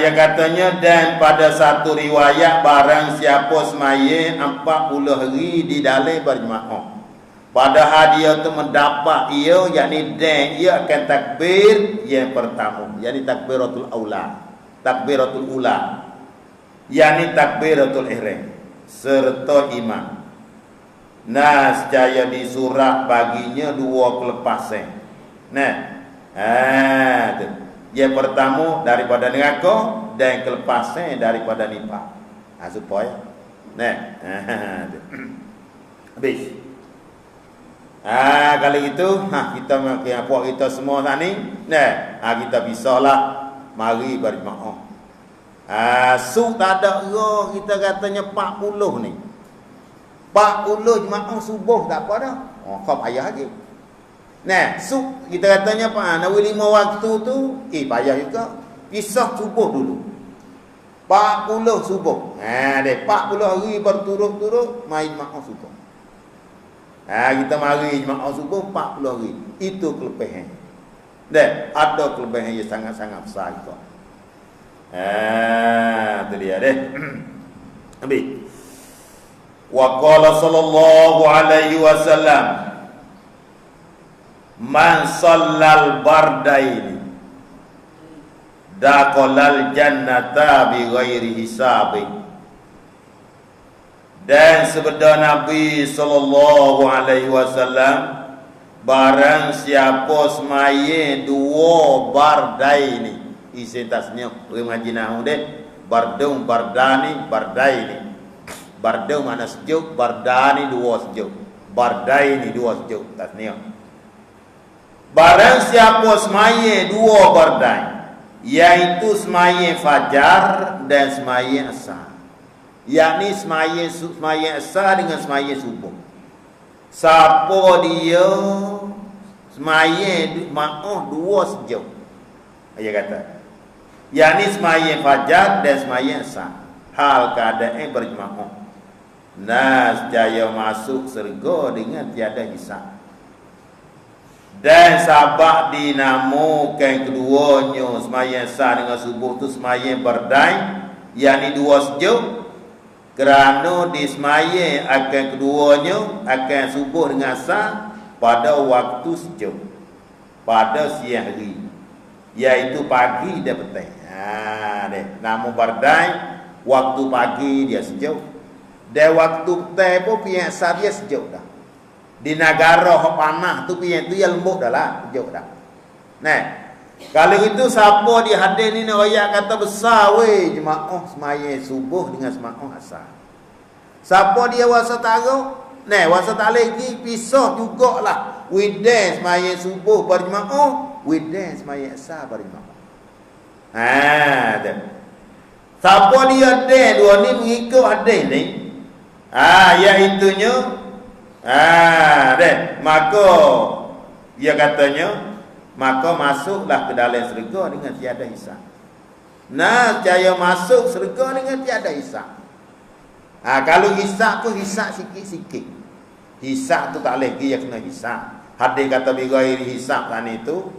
Yang katanya dan pada satu riwayat barang siapa semaya 40 hari di dalam berjemaah. Padahal dia tu mendapat ia yakni dan ia akan takbir yang pertama, yakni takbiratul aula. Takbiratul ula. Yakni takbiratul ihram serta imam. Secaya di surat baginya 2 kelepasan. Tu. Yang pertama daripada neraka dan kelepasan daripada nifak. Supaya habis. Kalau itu kita puak kita semua ni kita bisalah mari berjemaah. Tak ada roh kita katanya 40 ni. 40 jemaah subuh tak apa dah. Kau payah lagi. Kita katanya nawi 5 waktu tu payah juga. Pisah subuh dulu. 40 subuh. 40 hari berturut-turut main jemaah subuh. Kita mari jemaah subuh 40 hari. Itu kelebihan. Ada kelebihan yang sangat-sangat besar itu. Itu dia Habis. Wa qala sallallahu alaihi wasallam man sallal bardaini daqalal jannata bi ghairi hisabi. Dan sabda Nabi sallallahu alaihi wasallam, barang siapa semaya 2 bardaini, isi tasnya mengaji nahwu bardung bardani bardaini. Bardung mana sejuk, bardani 2 sejuk, bardaini 2 sejuk tasnya. Barang siapa semaya 2 bardai, iaitu semaya fajar dan semaya asar. yakni semayang asar dengan semayang subuh. Siapa dia semayang jemaah dua sejauh, dia kata, yakni semayang fajar dan semayang asar, hal keadaan berjemaah, nescaya masuk syurga dengan tiada hisab. Dan sabak dinamakan keduanya semayang asar dengan subuh tu semayang berdai, yakni dua sejauh, kerana disemayang akan keduanya akan subuh dengan asar pada waktu sejauh, pada siang hari, iaitu pagi dan petang. Nama berdai waktu pagi dia sejauh, dan waktu petang pun pihak asar dia sejauh dah. Di negara hok panah tu pihak tu ya lembut dah lah, sejauh dah. Nah, kalau itu siapa di hadis ni ayat kata besar weh jemaah semayang subuh dengan semayang asar. Siapa dia wasa taruh? Nah, wasa tak lagi pisah jugalah. Widan semayang subuh berjemaah, widan semayang asar berjemaah. Siapa dia ada dua ni mengikut hadis ni. Iaitunya maka dia katanya, maka masuklah ke dalam syurga dengan tiada hisab. Cahaya masuk syurga dengan tiada hisab. Kalau hisab tu hisab sikit-sikit. Hisab tu tak lagi yang kena hisab. Hadis kata bighairi hisab kan itu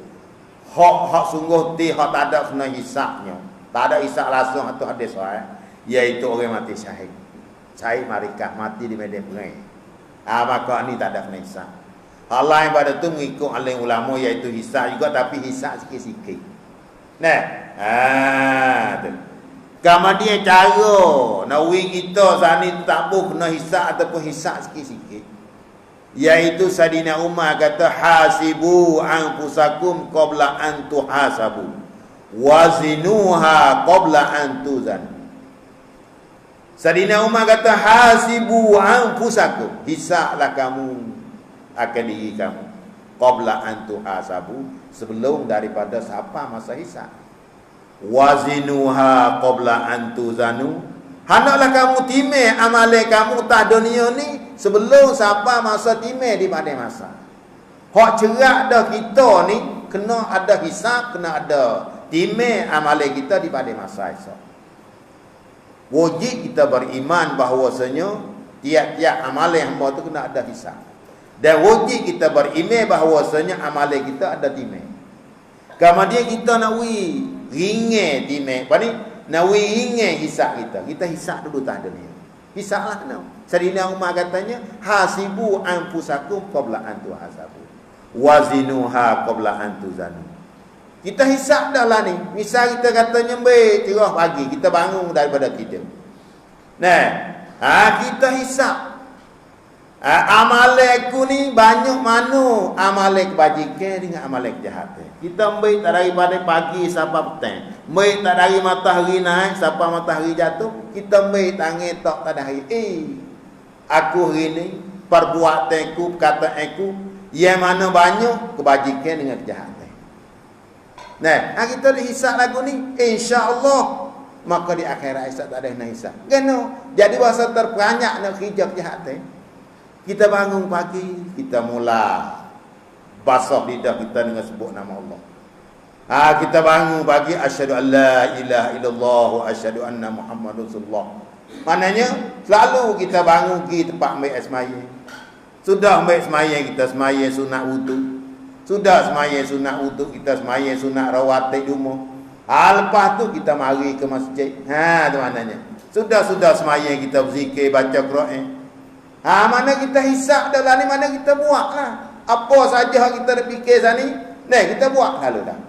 hak sungguh hak tak ada kena hisabnya. Tak ada hisab langsung atau hadis sahih, iaitu orang mati syahid. Syahid marikat mati di medan perang. Maka ni tak ada kena hisab. Hal lain pada tu mengikut alim ulama iaitu hisab juga, tapi hisab sikit-sikit. Tu. Kemudian cara nawi kita sani tak boleh kena hisab ataupun hisab sikit-sikit, iaitu Saidina Umar kata hasibu anfusakum qabla an tuhasabu wazinuha qabla an tuzan. Saidina Umar kata hasibu anfusakum, hisablah kamu akan diri kamu, qabla an tuhasabu, sebelum daripada siapa masa hisab, wazinuha qabla an tuzanu, hendaklah kamu timeh amalan kamu tak dunia ni sebelum siapa masa timeh di pada masa. Hak cerak dah kita ni kena ada hisab, kena ada timeh amalan kita di pada masa esok. Wajib kita beriman bahawasanya tiap-tiap amalan hamba tu kena ada hisab. Dan wajib kita beriman bahawasanya amalan kita ada timeh. Kemudian kita nak ringan timeh. Apa ni? Nak ringan hisab kita. Kita hisab dulu tak ada ni. Hisablah kena. Saidina Umar katanya hasibu anfusakum qabla an tuhasabu wazinuha qabla an tuzanu. Kita hisab dah lah ni. Misal kita katanya cerah pagi, kita bangun daripada tidur. Kita hisab. Amalan aku ni banyak mana amalan kebajikan dengan amalan kejahatan. Kita tak daripada pagi sampai petang. Tak dari matahari naik sampai matahari jatuh. Kita tangan tak hari. Aku hari ni perbuatanku, perkataanku yang mana banyak kebajikan dengan kejahatan. Kita dihisab lagu ni, insya-Allah maka di akhirat hisab tak ada nak hisab. Kena jadi bahasa terperanjak nak kerja kejahatan. Kita bangun pagi, kita mula basah lidah kita dengan sebut nama Allah. Kita bangun pagi, asyhadu an la ilaha illallah wa asyhadu anna Muhammadar Rasulullah. Maknanya selalu kita bangun pergi tempat ambil sembahyang. Sudah ambil sembahyang, kita sembahyang sunat wudu. Sudah sembahyang sunat wudu, kita sembahyang sunat rawatib di rumah. Lepas tu kita mari ke masjid. Tu maknanya. Sudah sembahyang kita berzikir, baca Quran. Mana kita hisab dalam ni, mana kita buat lah. Apa saja kita dah fikir sani, kita buat lalu dah.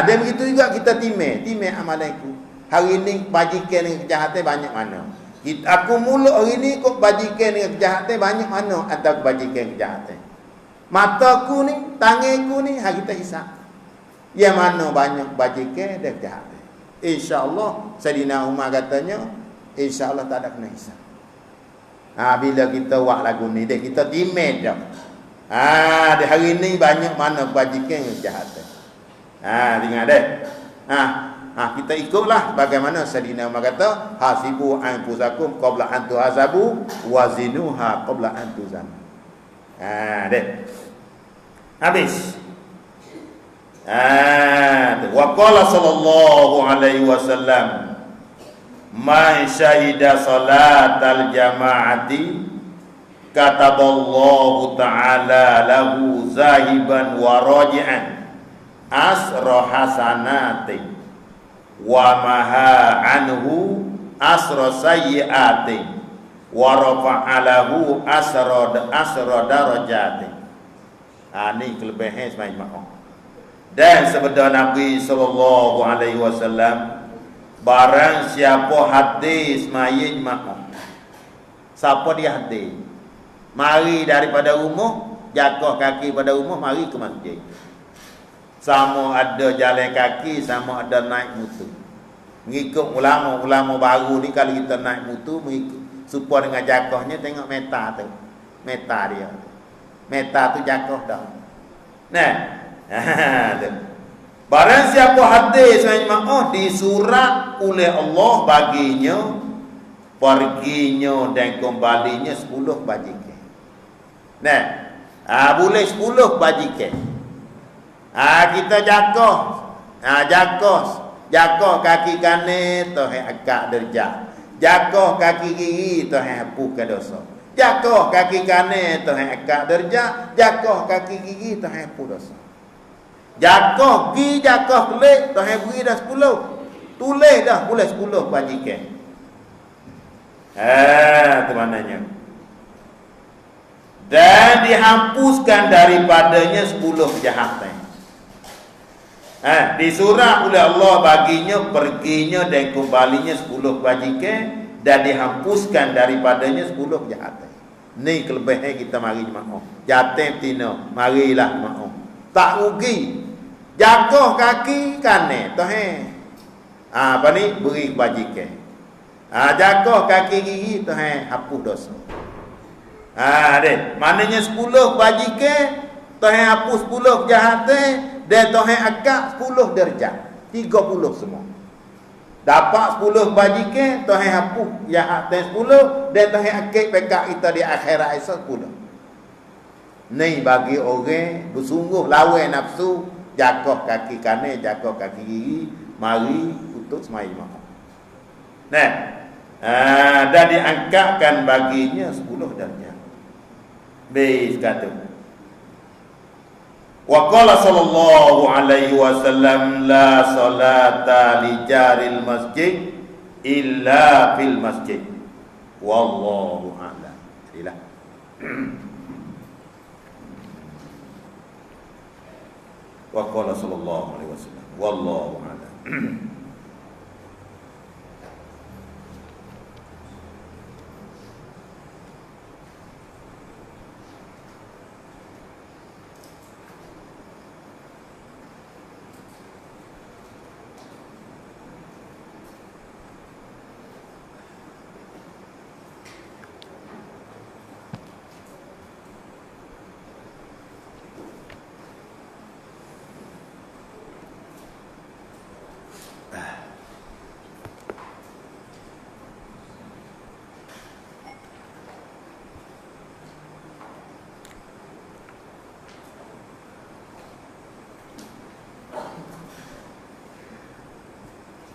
Dan begitu juga kita timeh amalanku. Hari ni bajikan dengan kejahatan banyak mana. Aku mulut hari ni kok bajikan dengan kejahatan banyak mana atau bajikan kejahatan. Mataku ni, tanganku ni, kita hisab. Yang mana banyak bajikan dan kejahatan. InsyaAllah, Saidina Umar katanya, InsyaAllah tak ada kena hisab. Bila kita buat lagu ni, kita timid dah. Di hari ni banyak mana kebajikan dan kejahatan. Dengar deh. Kita ikutlah bagaimana Sayyidina Umar kata, hasibu anfusakum qabla an tuhasabu wazinuha qabla an tuzan. Deh. Habis. Wa qala sallallahu alaihi wasallam, man syahida salatal jama'ati kataballahu ta'ala lahu zahiban wa raji'an asra hasanati wa maha anhu asra sayyiati wa rafa'alahu asra darajati. Ini kelebihan semai jemaah. Dan sabda Nabi sallallahu alaihi wasallam, barang siapa hadis semai jemaah. Siapa dia hadis? Mari daripada rumah, jaga kaki pada rumah, mari ke masjid. Sama ada jalan kaki, sama ada naik motor. Mengikut ulama-ulama baru ni, kalau kita naik motor, mengikut supaya dengan jagahnya, tengok meta tu. Meta dia. Meta tu jagah dah. Nah. Barang siapa hadis disurat oleh Allah baginya perginya dan kembalinya 10 bajikan. Nah, boleh 10 bajikan. Kita jaga kaki kanan Tuhan agak derjat. Jaga kaki kiri Tuhan hapuskan dosa. Jaga kaki kanan Tuhan agak derjat. Jaga kaki kiri Tuhan hapus dosa. Jaga gi jaga kelik Tuhan beri dah 10. Tulis dah boleh 10 bajikan. Itu maknanya. Dan dihapuskan daripadanya 10 kejahatan. Disurat oleh Allah baginya perginya dan kembalinya 10 kebajikan, dan dihapuskan daripadanya 10 kejahatan. Ni kelebihan kita mari jemaah. Jatuh betina, marilah jemaah. Tak rugi. Jaga kaki kanan Tuhan. Apa ni? Beri kebajikan. Jaga kaki kiri Tuhan hapus dosa. Maknanya 10 kebajikan Tuhan hapus 10 kejahatan, dan Tuhan angkat 10 darjat. 30 semua. Dapat 10 kebajikan, Tuhan hapus kejahatan 10, dan Tuhan angkat pekat kita di akhirat esok 10. Ni bagi orang bersungguh lawan nafsu, jaga kaki kanan, jaga kaki kiri, mari untuk semai maaf. Dan diangkatkan baginya 10 darjat. Bis kata. Wa qala sallallahu alaihi wasallam, la salata li jaril masjid illa fil masjid. Wallahu a'lam. Sila. Wa qala sallallahu alaihi wasallam, wallahu a'lam.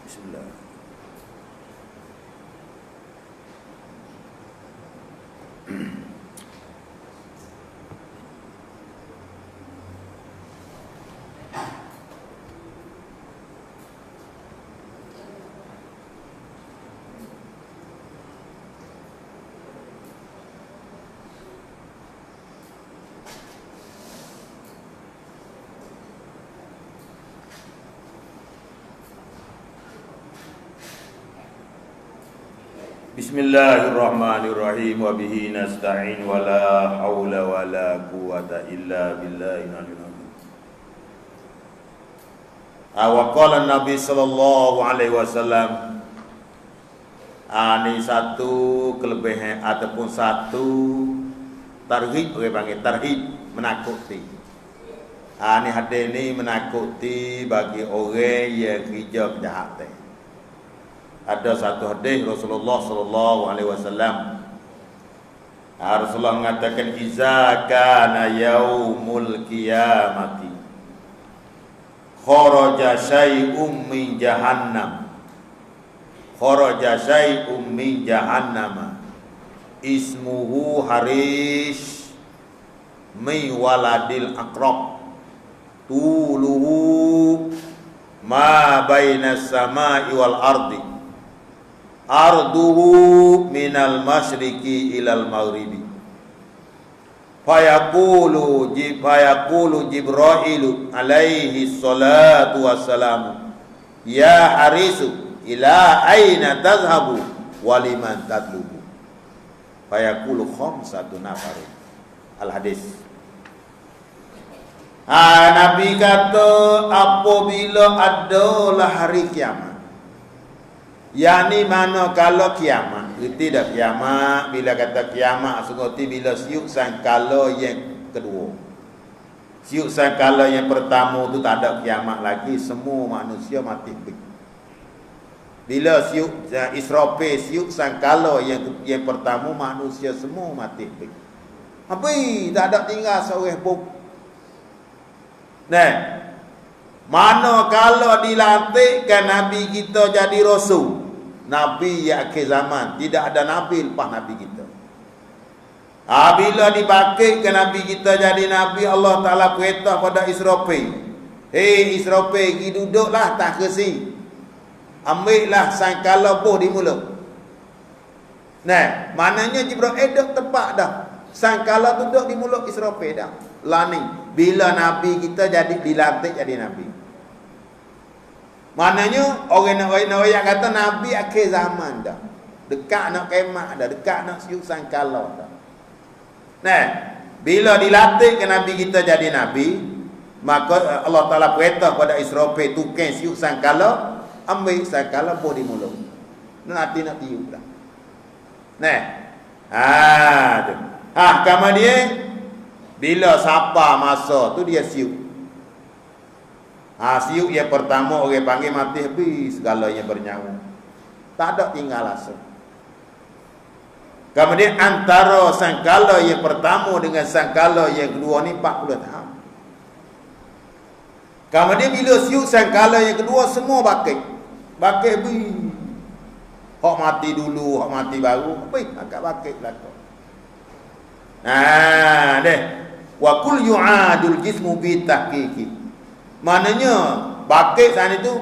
Bismillah. Bismillahirrahmanirrahim, wa bihi nasta'in, wa la hawla wa la quwwata illa billahil aliyyil azim. Wa qala Nabi sallallahu alaihi wasallam, ini satu kelebihan ataupun satu tarhib, orang panggil tarhib, menakuti. Ni hadis ni menakuti bagi orang yang kerja kejahatan. Ada satu hadis Rasulullah sallallahu alaihi wasallam. Rasulullah mengatakan iza kana yaumul qiyamati kharaja syai'um min jahannam. Kharaja syai'um min jahannam. Ismuhu Harish min waladil Aqrab. Tuluhu ma baina samai wal ardi. Arduhu minal masyriqi ilal maghribi. Fayaqulu Jibrailu alaihi salatu wassalamu, ya Harisu ila aina tazhabu waliman tatlubu. Fayaqulu khamsatu nafarin. Al-hadis. Nabi kata apabila adalah hari kiamat. Yani mana kalau kiamat? Erti dah kiamat. Bila kata kiamat seperti bila siuk sangkala yang kedua. Siuk sangkala yang pertama tu tak ada kiamat lagi, semua manusia mati habis. Bila siuk Israfil siuk sangkala yang pertama manusia semua mati habis. Habis tak ada tinggal seorang pun. Nah, mana kalau dilantikkan Nabi kita jadi Rasul, Nabi yang akhir zaman, tidak ada Nabi lepas Nabi kita. Bila dipakai Nabi kita jadi Nabi, Allah Ta'ala perintah pada Israfil, hei Israfil, pergi duduklah tak kesi, ambillah sangkala buh di mulut. Nah, maknanya Jibril duduk tepat dah, sangkala duduk di mulut Israfil dah. Lani bila Nabi kita jadi dilantik jadi Nabi. Maknanya orang yang kata Nabi akhir zaman dah. Dekat nak kiamat dah, dekat nak siuk sangkala dah. Nah, bila dilantik ke Nabi kita jadi Nabi, maka Allah Ta'ala perintah pada Israfil tukang siuk sangkala, ambil sangkala buh di mulut. Nanti nak tiup dah. Nah. Tu. Kemudian bila siapa masa tu dia siuk. Siuk yang pertama orang panggil mati habis segalanya bernyawa. Tak ada tinggal langsung. Kemudian antara sangkala yang pertama dengan sangkala yang kedua ni 40 tahun. Kemudian bila siuk sangkala yang kedua semua bakit. Bakit habis. Hak mati dulu, hak mati baru, habis akak bakit belakang. Deh. Wa kul yu'adul jismu bi tahqiqi. Maknanya bakit sana itu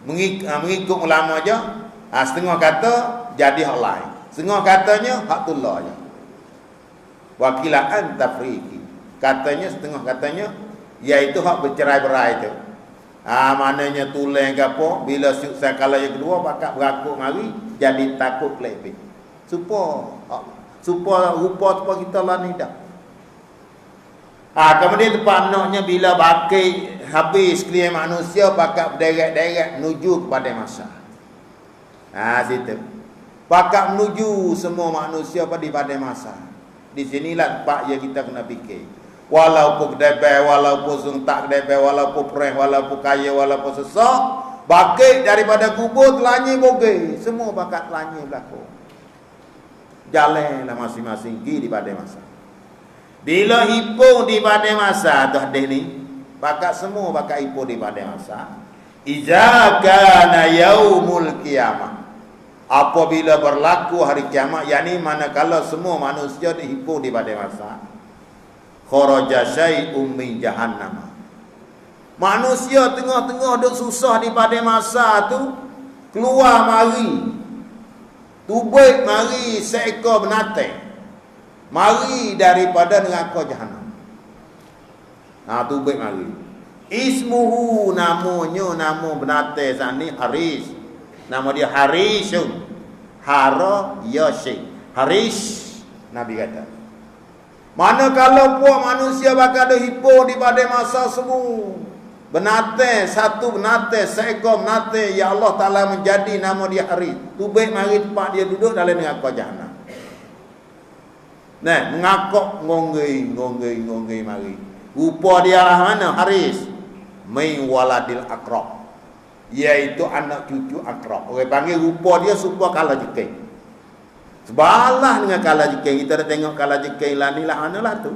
mengikut ulama aja. Setengah kata jadi hak lain, setengah katanya hak tullah aja. Wakilaan tafriqi. Katanya setengah katanya iaitu hak bercerai-berai itu. Maknanya tulang ke apa bila sangkala yang kedua bakal berakuk mari jadi takut lebih. Supaya rupa kita lah ni dah. Kemudian tempat naknya bila bakit habis sekalian manusia bakal berderet-deret menuju kepada masa. Situ. Bakal menuju semua manusia pada masa. Di sinilah tempat yang kita kena fikir. Walaupun kedai, walaupun suntak kedai, walaupun perih, walaupun kaya, walaupun sesak, bakit daripada kubur telanyi bogey, semua bakal telanyi berlaku. Jalanlah masing-masing pergi di pada masa. Bila hipo di pada masa tu hadis ni, bakal semua bakal hipo di pada masa. Iza kana yaumul qiyamah. Apabila berlaku hari kiamat, yakni manakala semua manusia dihipo di pada masa. Kharaja syai'um min jahannam. Manusia tengah-tengah duk susah di pada masa tu, keluar mari. Tubuh mari seekor binatang. Mari daripada neraka jahanam. Tubuh mari. Ismuhu namanya nama binatang sani Haris. Nama dia Harisun. Hara Yasin. Haris Nabi kata. Mana kalau puak manusia bakal ada hipo di pada masa semua. Binatang, satu binatang, seekor binatang ya Allah Ta'ala menjadi nama dia Haris. Tubuh mari tempat dia duduk dalam neraka jahanam. Nah, mengakok ngonggei mari. Rupa dia lah mana? Haris. Min waladil Aqra'. Iaitu anak cucu Aqra'. Orang panggil rupa dia serupa kala jekeng. Sebalah dengan kala jekeng. Kita dah tengok kala jekeng lah ni lah mana lah tu.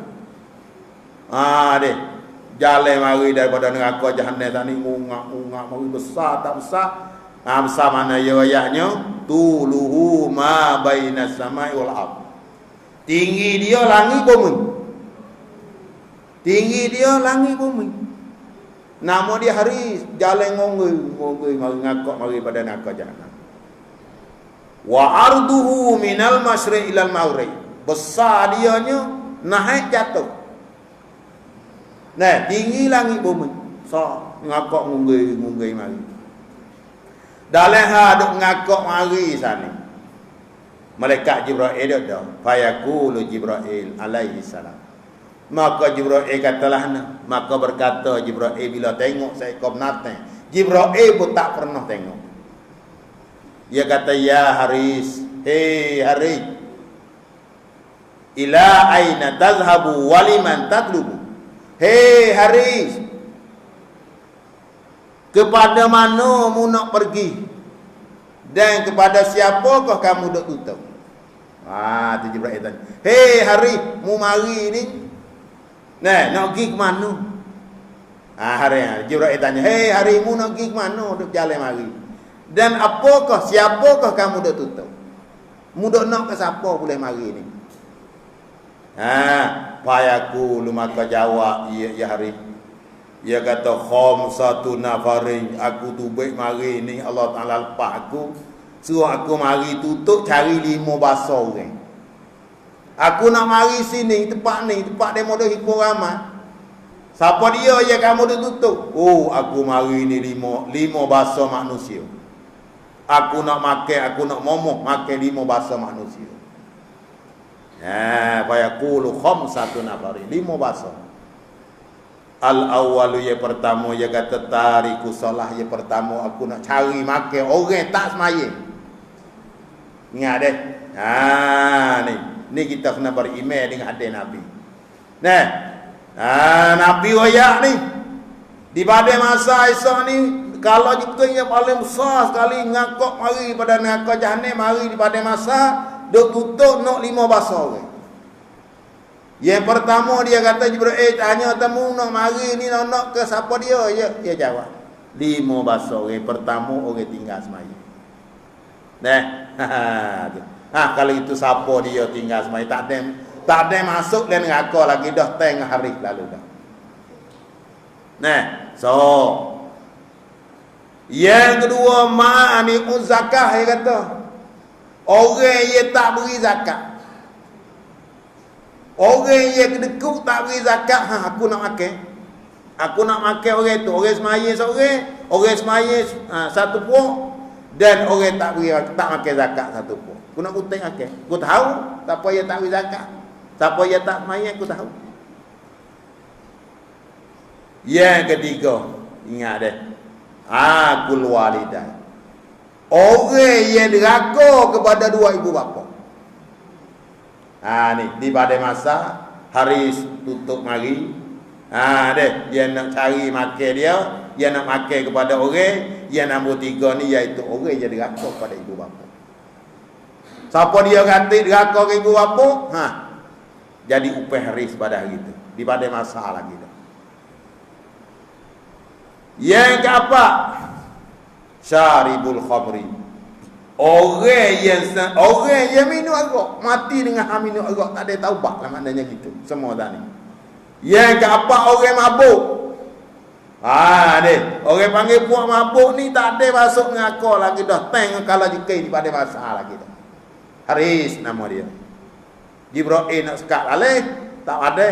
Deh. Jalan mari daripada neraka Jahannam tadi ngungak mari besar tak besar. Besar mana ya ayahnya? Tuluhu ma bainas samai wal ardh. Tinggi dia langit bumi. Tinggi dia langit bumi. Nama dia Haris. Jalan ngongoi mari ngakak mari pada neraka Jahannam. Wa arduhu minal masyriq ilal maghrib. Besar dianya naik jatuh. Nah, tinggi langit bumi. So, ngakak ngongoi mari. Dalam hadap ngakak mari sana. Malaikat Jibril ada. Fayaqulu Jibril alaihi salam. Maka Jibril katalah maka berkata Jibril bila tengok seekor binatang. Jibril pun tak pernah tengok. Dia kata, ya Haris, hei Haris, ila aina tazhabu waliman tatlubu. Hei Haris, kepada mana mu nak pergi dan kepada siapakah kamu dok tutup? Tu Jibril tanya. Hei Haris, mu mari ni. Nah, nak pergi ke mana? Jibril tanya, hei Haris, mu nak pergi ke mana? Dok jalan mari. Dan siapakah kamu dok tutup? Mu dok nak ke siapa boleh mari ni? Payaku maka jawab ya Haris. Dia kata khamsatu nafarin, aku tu baik mari ni Allah Taala lepas aku, suruh aku mari tutup cari 5 bahasa orang. Aku nak mari sini tempat demo dah hibur ramai. Siapa dia yang kamu dah tutup? Oh, aku mari ni 5 bahasa manusia. Aku nak makan, aku nak momok makan 5 bahasa manusia. Fayaqulu khamsatu nafarin, 5 bahasa. Al-awwalu ya pertama, dia kata tariku solah, ya pertama aku nak cari makan orang tak semayang. Ingat deh. Ni kita kena beriman dengan ada Nabi. Nabi wayak ni di pada masa esok ni, kalau jikanya paling besar sekali ngakak mari pada neraka Jahannam, mari di pada masa dok tutup nak 5 bahasa orang. Yang pertama dia kata Jibril tanya temu nak mari ni nak ke siapa dia? Dia jawab 5 bahasa orang. Pertama orang tinggal semaya. Kalau itu siapa dia tinggal semaya, tak ada masuk dan neraka lagi dah tengah hari lalu dah. So yang kedua ma'ani zakah, dia kata orang yang tak beri zakat. Orang yang kedekut tak beri zakat, aku nak makan. Aku nak makan orang tu. Orang semaya seorang, orang semaya satu puak, dan orang tak makan zakat satu puak. Aku nak kutip makan. Aku tahu siapa yang tak beri zakat, siapa yang tak semaya, aku tahu. Yang ketiga, ingat deh. Akul walidah. Orang yang deraka kepada 2 ibu bapa. Ni di pada masa Haris tutup mari. Dia nak cari makan dia nak makan kepada orang. Yang nombor 3 ni iaitu orang yang deraka kepada ibu bapa. Siapa dia kata deraka ke ibu bapa? Jadi upah Haris pada hari itu. Di pada masa lagi dah. Yang keempat, syaribul khamri. Orang yang minum arak, mati dengan minum arak, tak ada taubat lah maknanya gitu. Semua dah ni. Yang keempat, orang mabuk. Orang panggil puak mabuk ni tak ada masuk ngakak lagi dah. Teng kalau jikai di pada masa lagi dah. Haris nama dia. Jibril nak sekat alih, tak ada.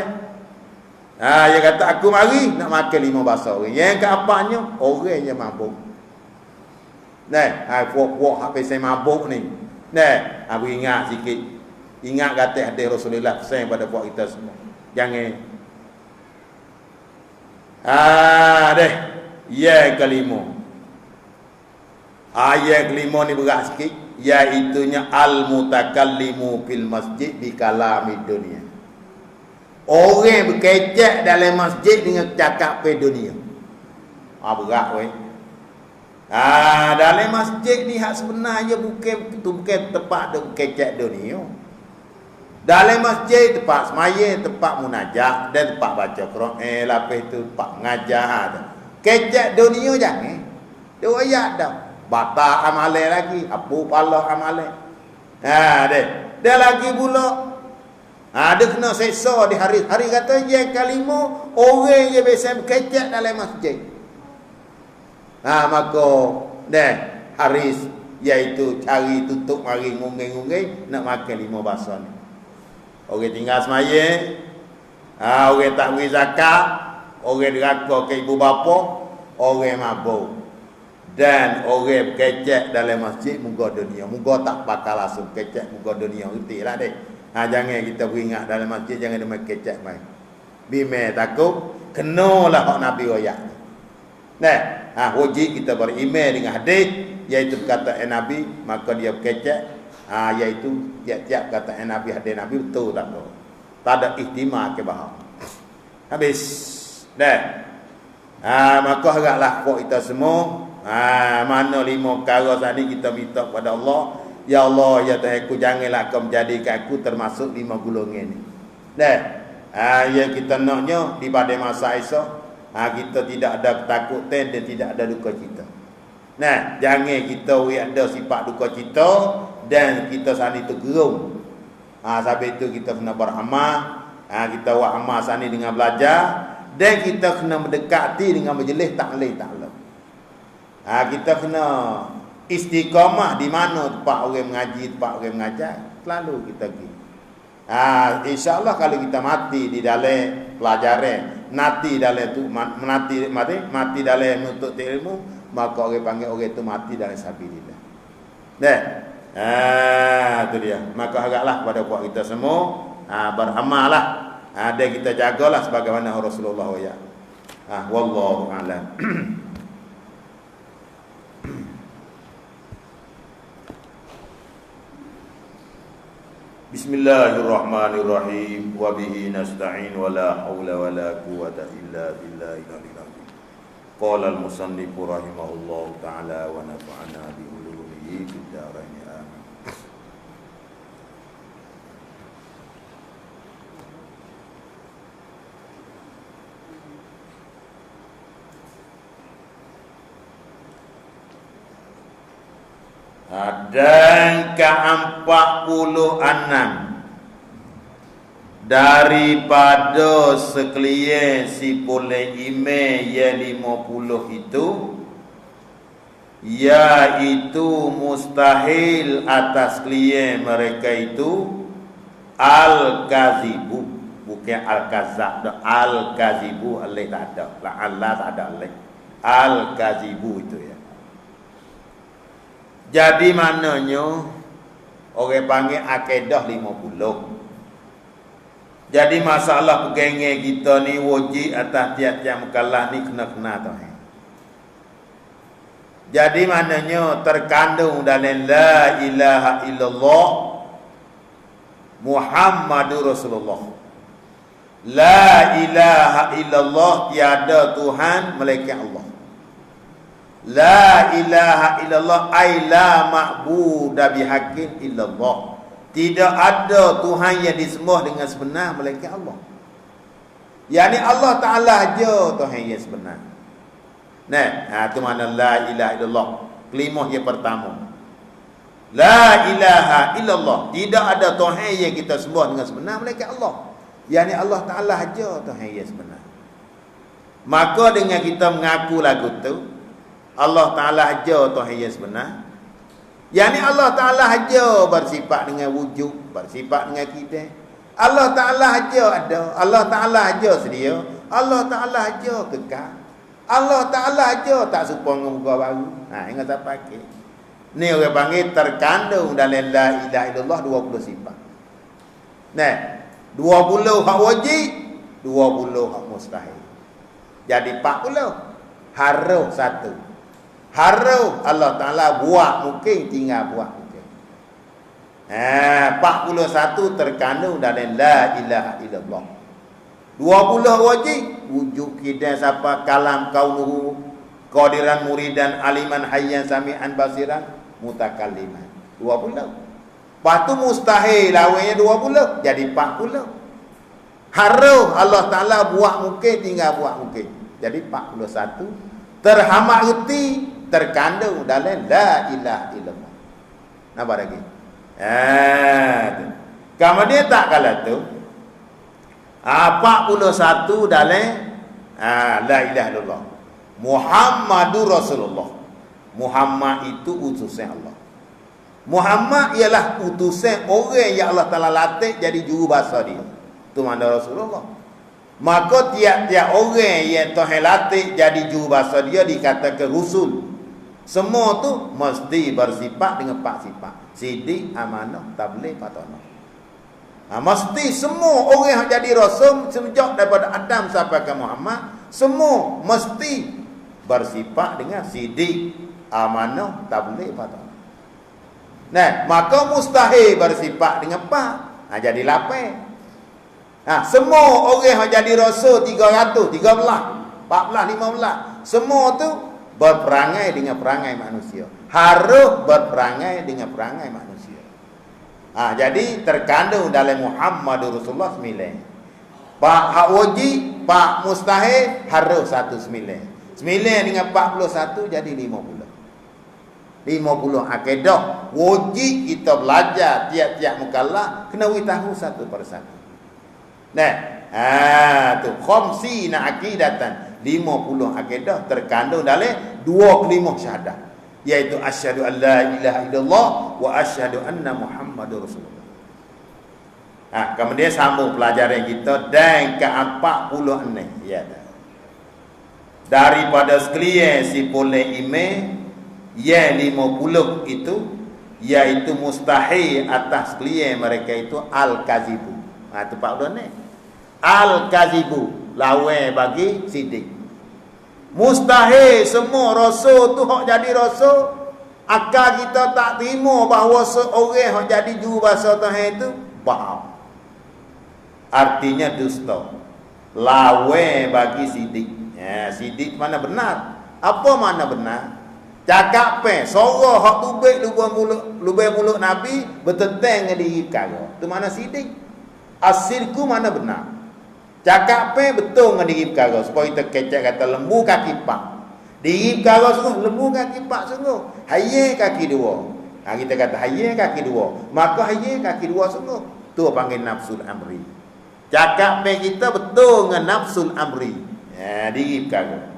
Dia kata aku mari nak makan 5 bahasa orang. Yang keempatnya, orang yang mabuk. Puak-puak habis saya mabuk ni. Aku ingat sikit. Ingat kata hadis Rasulullah pesan pada puak kita semua. Jangan. Yang kelima. Yang kelima ni berat sikit. Iaitunya al-mutakallimu fil masjid bi kalami dunia. Orang berkecek dalam masjid dengan cakap pe dunia. Berat weh. Dalam masjid ni hak sebenarnya bukan tempat duk berkecek dunia. Dalam masjid tempat semaya, tempat munajat dan tempat baca Quran, lepas tu tempat mengajar. Kecek dunia jangan. Dia ayat dah. Batal amalan lagi, apa pala amalan. Dia lagi pula. Dia kena seksa di hari kata yang kelima orang yang biasa berkecek dalam masjid. Maka Haris iaitu cari tutup mari ngungeng-ngungeng nak makan 5 bahasa ni. Orang tinggal semaya, orang tak beri zakat, orang deraka ke ibu bapa, orang mabuk. Dan orang berkecek dalam masjid muka dunia. Muka tak bakal langsung kecek muka dunia. Erti lah dek. Jangan kita beringat dalam masjid, jangan dia main kecek main. Bime takut, kenalah hak Nabi royak. Wajib kita beriman dengan hadis, iaitu kata Nabi, maka dia berkecek. Iaitu tiap-tiap kata Nabi, hadis Nabi betul tak tu. Tak ada ihtimal ke bahar. Habis. Maka haraplah kita semua, mana 5 perkara tadi kita minta kepada Allah. Ya Allah, ya Tuhanku, janganlah kau menjadikan aku termasuk 5 golongan ni. Yang kita naknya di pada masa esok, kita tidak ada ketakutan dan tidak ada duka cita. Jangan kita ada sifat duka cita dan kita sani tergerung. Sampai itu kita kena beramal, kita buat amal sani dengan belajar, dan kita kena mendekati dengan majlis ta'lim. Kita kena istiqamah di mana tempat orang mengaji, tempat orang mengajar, selalu kita pergi. InsyaAllah kalau kita mati di dalam pelajaran, mati dalam tu mati dalam menuntut ilmu, maka orang panggil orang itu mati dalam sabilillah. Itu dia. Maka haraplah pada buat kita semua beramallah, dan kita jagalah sebagaimana Rasulullah ya. Wallahu a'lam. Bismillahirrahmanirrahim. Wa bihi nasta'in wa la haula wa la quwwata illa billahil aliyyil azim. Qala al-musannif rahimahullahu ta'ala wa nafa'ana bi ulumihi fid dharain. Amin. Dan ke-46 daripada sekalian si pulih iman yang 50 itu, iaitu mustahil atas klien mereka itu al-kazibu, bukan al-kazab, al-kazibu, alih tak ada, Allah tak ada alih, al-kazibu itu ya. Jadi maknanya orang panggil akidah 50. Jadi masalah pegangan kita ni wajib atas tiap-tiap mukallaf ni kena tu. Jadi maknanya terkandung dalam la ilaha illallah Muhammadur Rasulullah. La ilaha illallah, tiada Tuhan melainkan Allah. La ilaha illallah ay la ma'budu bihaqqin illallah. Tidak ada Tuhan yang disembah dengan sebenar melainkan Allah. Yani Allah Ta'ala aja Tuhan yang sebenar. Itu makna la ilaha illallah. Kelimah yang pertama. La ilaha illallah. Tidak ada Tuhan yang kita sembah dengan sebenar melainkan Allah. Yani Allah Ta'ala aja Tuhan yang sebenar. Maka dengan kita mengaku lagu tu, Allah Ta'ala aja Tuhan yang sebenar. Yang ni Allah Ta'ala aja bersifat dengan wujud, bersifat dengan kita. Allah Ta'ala aja ada, Allah Ta'ala aja sedia, Allah Ta'ala aja kekal, Allah Ta'ala aja tak serupa dengan muka baru. Ingat tak pakai. Ni orang panggil terkandung dalam la ilaha illallah 20 sifat. 20 hak wajib, 20 hak mustahil. Jadi 40. Harus 1. Harus Allah Ta'ala buat mungkin, tinggal buat mungkin. 41 terkandung dalam la ilaha illallah. 20 wajib wujud kita siapa kalam kaunuhu qadiran muridan aliman hayyan sami'an basiran mutakalliman 20. Lepas tu mustahil lawannya 20 jadi 40. Harus Allah Taala buat mungkin tinggal buat mungkin jadi 41. Terhamak reti terkandung dalam la ilaha illallah. Nampak lagi? Kemudian tak kala tu 41 dalam la ilaha illallah. Muhammadur Rasulullah. Muhammad itu utusan Allah. Muhammad ialah utusan orang yang Allah Taala latih jadi juru bahasa dia. Itu makna Rasulullah. Maka tiap-tiap orang yang Tuhan latih jadi juru bahasa dia dikatakan rusul. Semua tu mesti bersifat dengan 4 sifat. Sidik, amanah, tabligh, fatanah. Mesti semua orang yang jadi rasul sejak daripada Adam sampai ke Muhammad, semua mesti bersifat dengan sidik, amanah, tabligh, fatanah. Nah, maka mustahil bersifat dengan 4. Jadi 8. Semua orang yang jadi rasul 300, 13, 14, 15, semua tu berperangai dengan perangai manusia. Harus berperangai dengan perangai manusia. Jadi terkandung dalam Muhammadur Rasulullah 9. Pak hak wajib, pak mustahil harus 19. 9 dengan 41 jadi 50. 50 akidah wajib kita belajar tiap-tiap mukallaf kena tahu satu persatu. Tu khamsina aqidatan 50 akidah terkandung dalam 25 syahadat iaitu asyhadu an la ilaha illallah wa asyhadu anna muhammadur rasulullah. Kemudian sambung pelajaran kita dan ke-46 daripada sekalian si boleh iman yang 50 itu iaitu mustahil atas sekalian mereka itu al-kazibu. Tu 42 ni. Al-kazibu lawan bagi sidik. Mustahil semua rasul tu hak jadi rasul. Akal kita tak terima bahawa seorang hak jadi juru bahasa Tuhan itu faham. Artinya dusta. Lawan bagi sidik. Sidik mana benar? Apa mana benar? Cakap sorah hak tubik lubang mulut Nabi bertentang dengan diri perkara. Tu mana sidik? Asirku mana benar? Cakap betul dengan diri perkara supaya kita kecek kata lembu kaki pak. Diri perkara sungguh lembu kaki pak sungguh. Hayy kaki dua. Kita kata hayy kaki dua. Maka hayy kaki dua sungguh. Tu panggil nafsul amri. Cakap kita betul dengan nafsul amri. Diri perkara.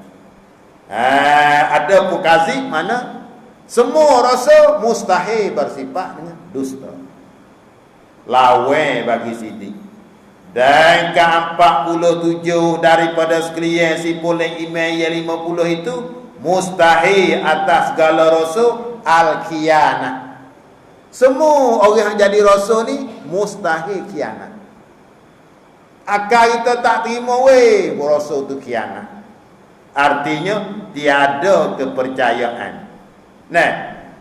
Ada pukazi mana semua rasa mustahil bersifat dengan dusta. Lawan bagi sidik. Dan ke-47 daripada sekalian si boleh iman yang 50 itu mustahil atas segala rasul al-khianah. Semua orang yang jadi rasul ni mustahil khianat. Akal kita tak terima rasul tu khianat. Artinya tiada kepercayaan.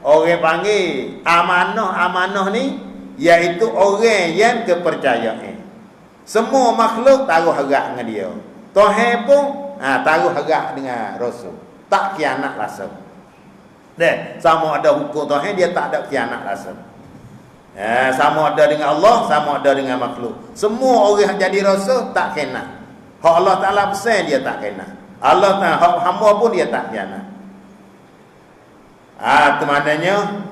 Orang panggil amanah ni iaitu orang yang kepercayaan. Semua makhluk taruh harap dengan dia. Tuhan pun taruh harap dengan rasul. Tak khianat langsung. Sama ada hukum Tuhan dia tak ada khianat langsung. Sama ada dengan Allah, sama ada dengan makhluk. Semua orang yang jadi rasul tak khianat. Hak Allah Taala pesan dia tak khianat. Allah Taala hak hamba pun dia tak khianat. Itu maknanya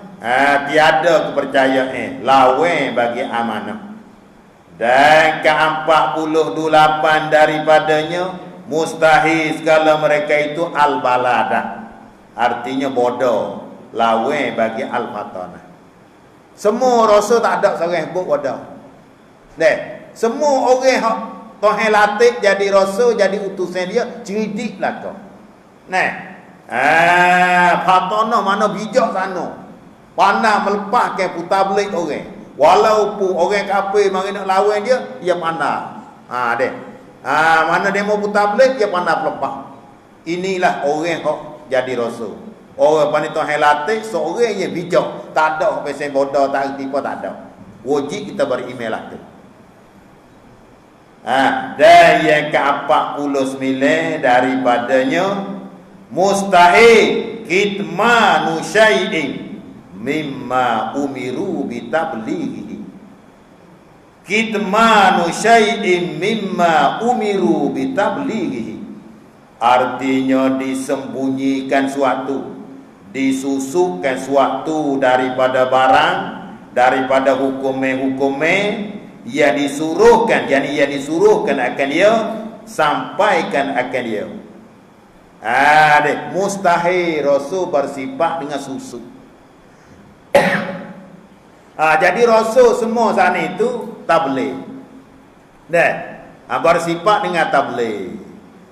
tiada kepercayaan lawan bagi amanah. Dan ke-48 daripadanya mustahil segala mereka itu al-balada. Artinya bodoh. Lawan bagi al-fatanah. Semua rasul tak ada seorang yang bodoh. Semua orang hak Tuhan latih jadi rasul, jadi utusan dia, cerdik lah kau. Fatanah mana bijak sana. Pandai melepaskan putablik orang. Walaupun orang kafir mari nak lawan dia, dia pandai. Mana dia mau putablik, dia pandai pelepah. Inilah orang hok jadi rasul. Orang pandai Tuhan latih seorang yang bijak, tak ada pasal bodoh, tak reti apa tak ada. Wajib kita beriman lah tu. Dan yang ke-49 daripadanya mustahil kitmanu syai'in mimma umiru bitablighihi. Kitmanu syai'in mimma umiru bitablighihi, artinya disembunyikan suatu, disusupkan suatu daripada barang, daripada hukum-hukum yang disuruhkan, yang disuruhkan akan dia, sampaikan akan dia. Mustahil Rasul bersifat dengan susu. Jadi Rasul semua sana itu tabligh. Bersifat dengan tabligh,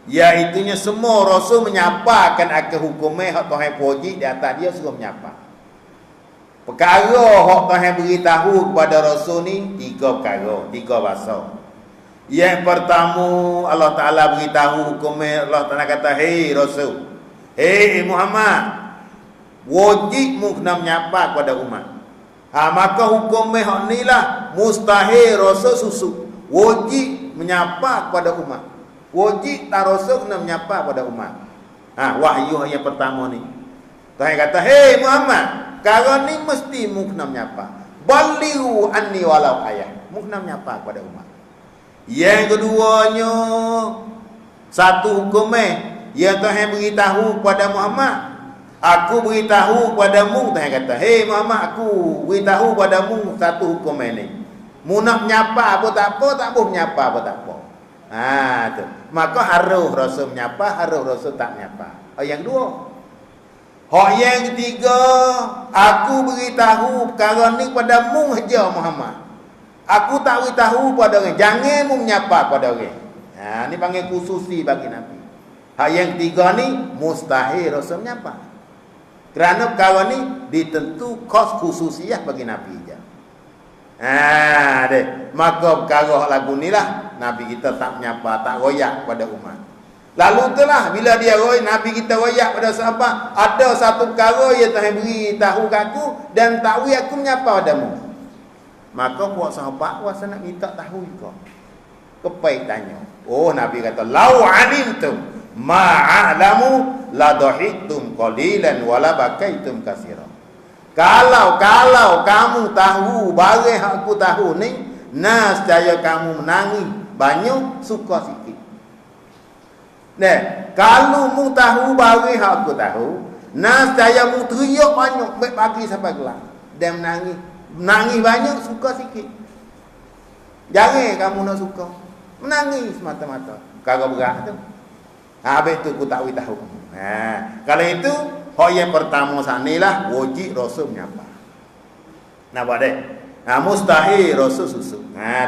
iaitunya semua Rasul menyapakan akan hukumnya hak Tuhan puji di atas dia, suruh menyapa. Perkara hak Tuhan beritahu kepada Rasul ni tiga perkara, tiga bahasa. Yang pertama, Allah Ta'ala beritahu hukumnya. Allah Ta'ala kata, hei Rasul, hei Muhammad, wajibmu kena menyapa kepada umat. Maka hukumnya hak ni lah mustahil Rasul susu, wajib menyapa kepada umat. Wajib tak Rasul kena menyapa kepada umat. Wahyu yang pertama ni, Tuhan kata, hei Muhammad, perkara ni mesti mu kena menyapa. Balighu anni walau ayah, mu kena menyapa kepada umat. Yang keduanya, satu hukumnya yang Tuhan beritahu kepada Muhammad, aku beritahu kepadamu. Tuhan kata, hei Muhammad, aku beritahu kepadamu satu hukumnya ni. Mu nak menyapa apa tak apa, tak boleh menyapa apa tak apa. Tu. Maka harus Rasul menyapa, harus Rasul tak menyapa. Yang kedua. Yang ketiga, aku beritahu perkara ni kepadamu saja Muhammad. Aku tak beritahu pada orang. Jangan mu menyapa pada orang. Ni panggil khususi bagi Nabi. Yang ketiga ni mustahil Rasul menyapa. Kerana perkara ni ditentu khas khususiah bagi Nabi je. Maka perkara lagu ni lah Nabi kita tak menyapa, tak royak pada umat. Lalu itulah bila dia Nabi kita royak pada sahabat, ada satu perkara yang Tuhan beri tahu aku dan tak beri aku menyapa padamu. Maka buat sahabat kuasa nak minta tahu juga. Kepai tanya. Nabi kata, lau alimtum ma'alamu la dhahiktum qalilan wala bakaitum katsira. Kalau kamu tahu barang aku tahu ni, nescaya kamu menangis banyak, suka sikit. Kalau mu tahu barang aku tahu, nescaya mu teriak banyak baik pagi sampai gelap dan menangis banyak, suka sikit. Jangan kamu nak suka, menangis mata-mata. Kagak berat tu. Habis tu aku tak tahu. Kalau itu hak yang pertama sanilah wajib Rasul menyapa. Nampak dek? Mustahil Rasul susu.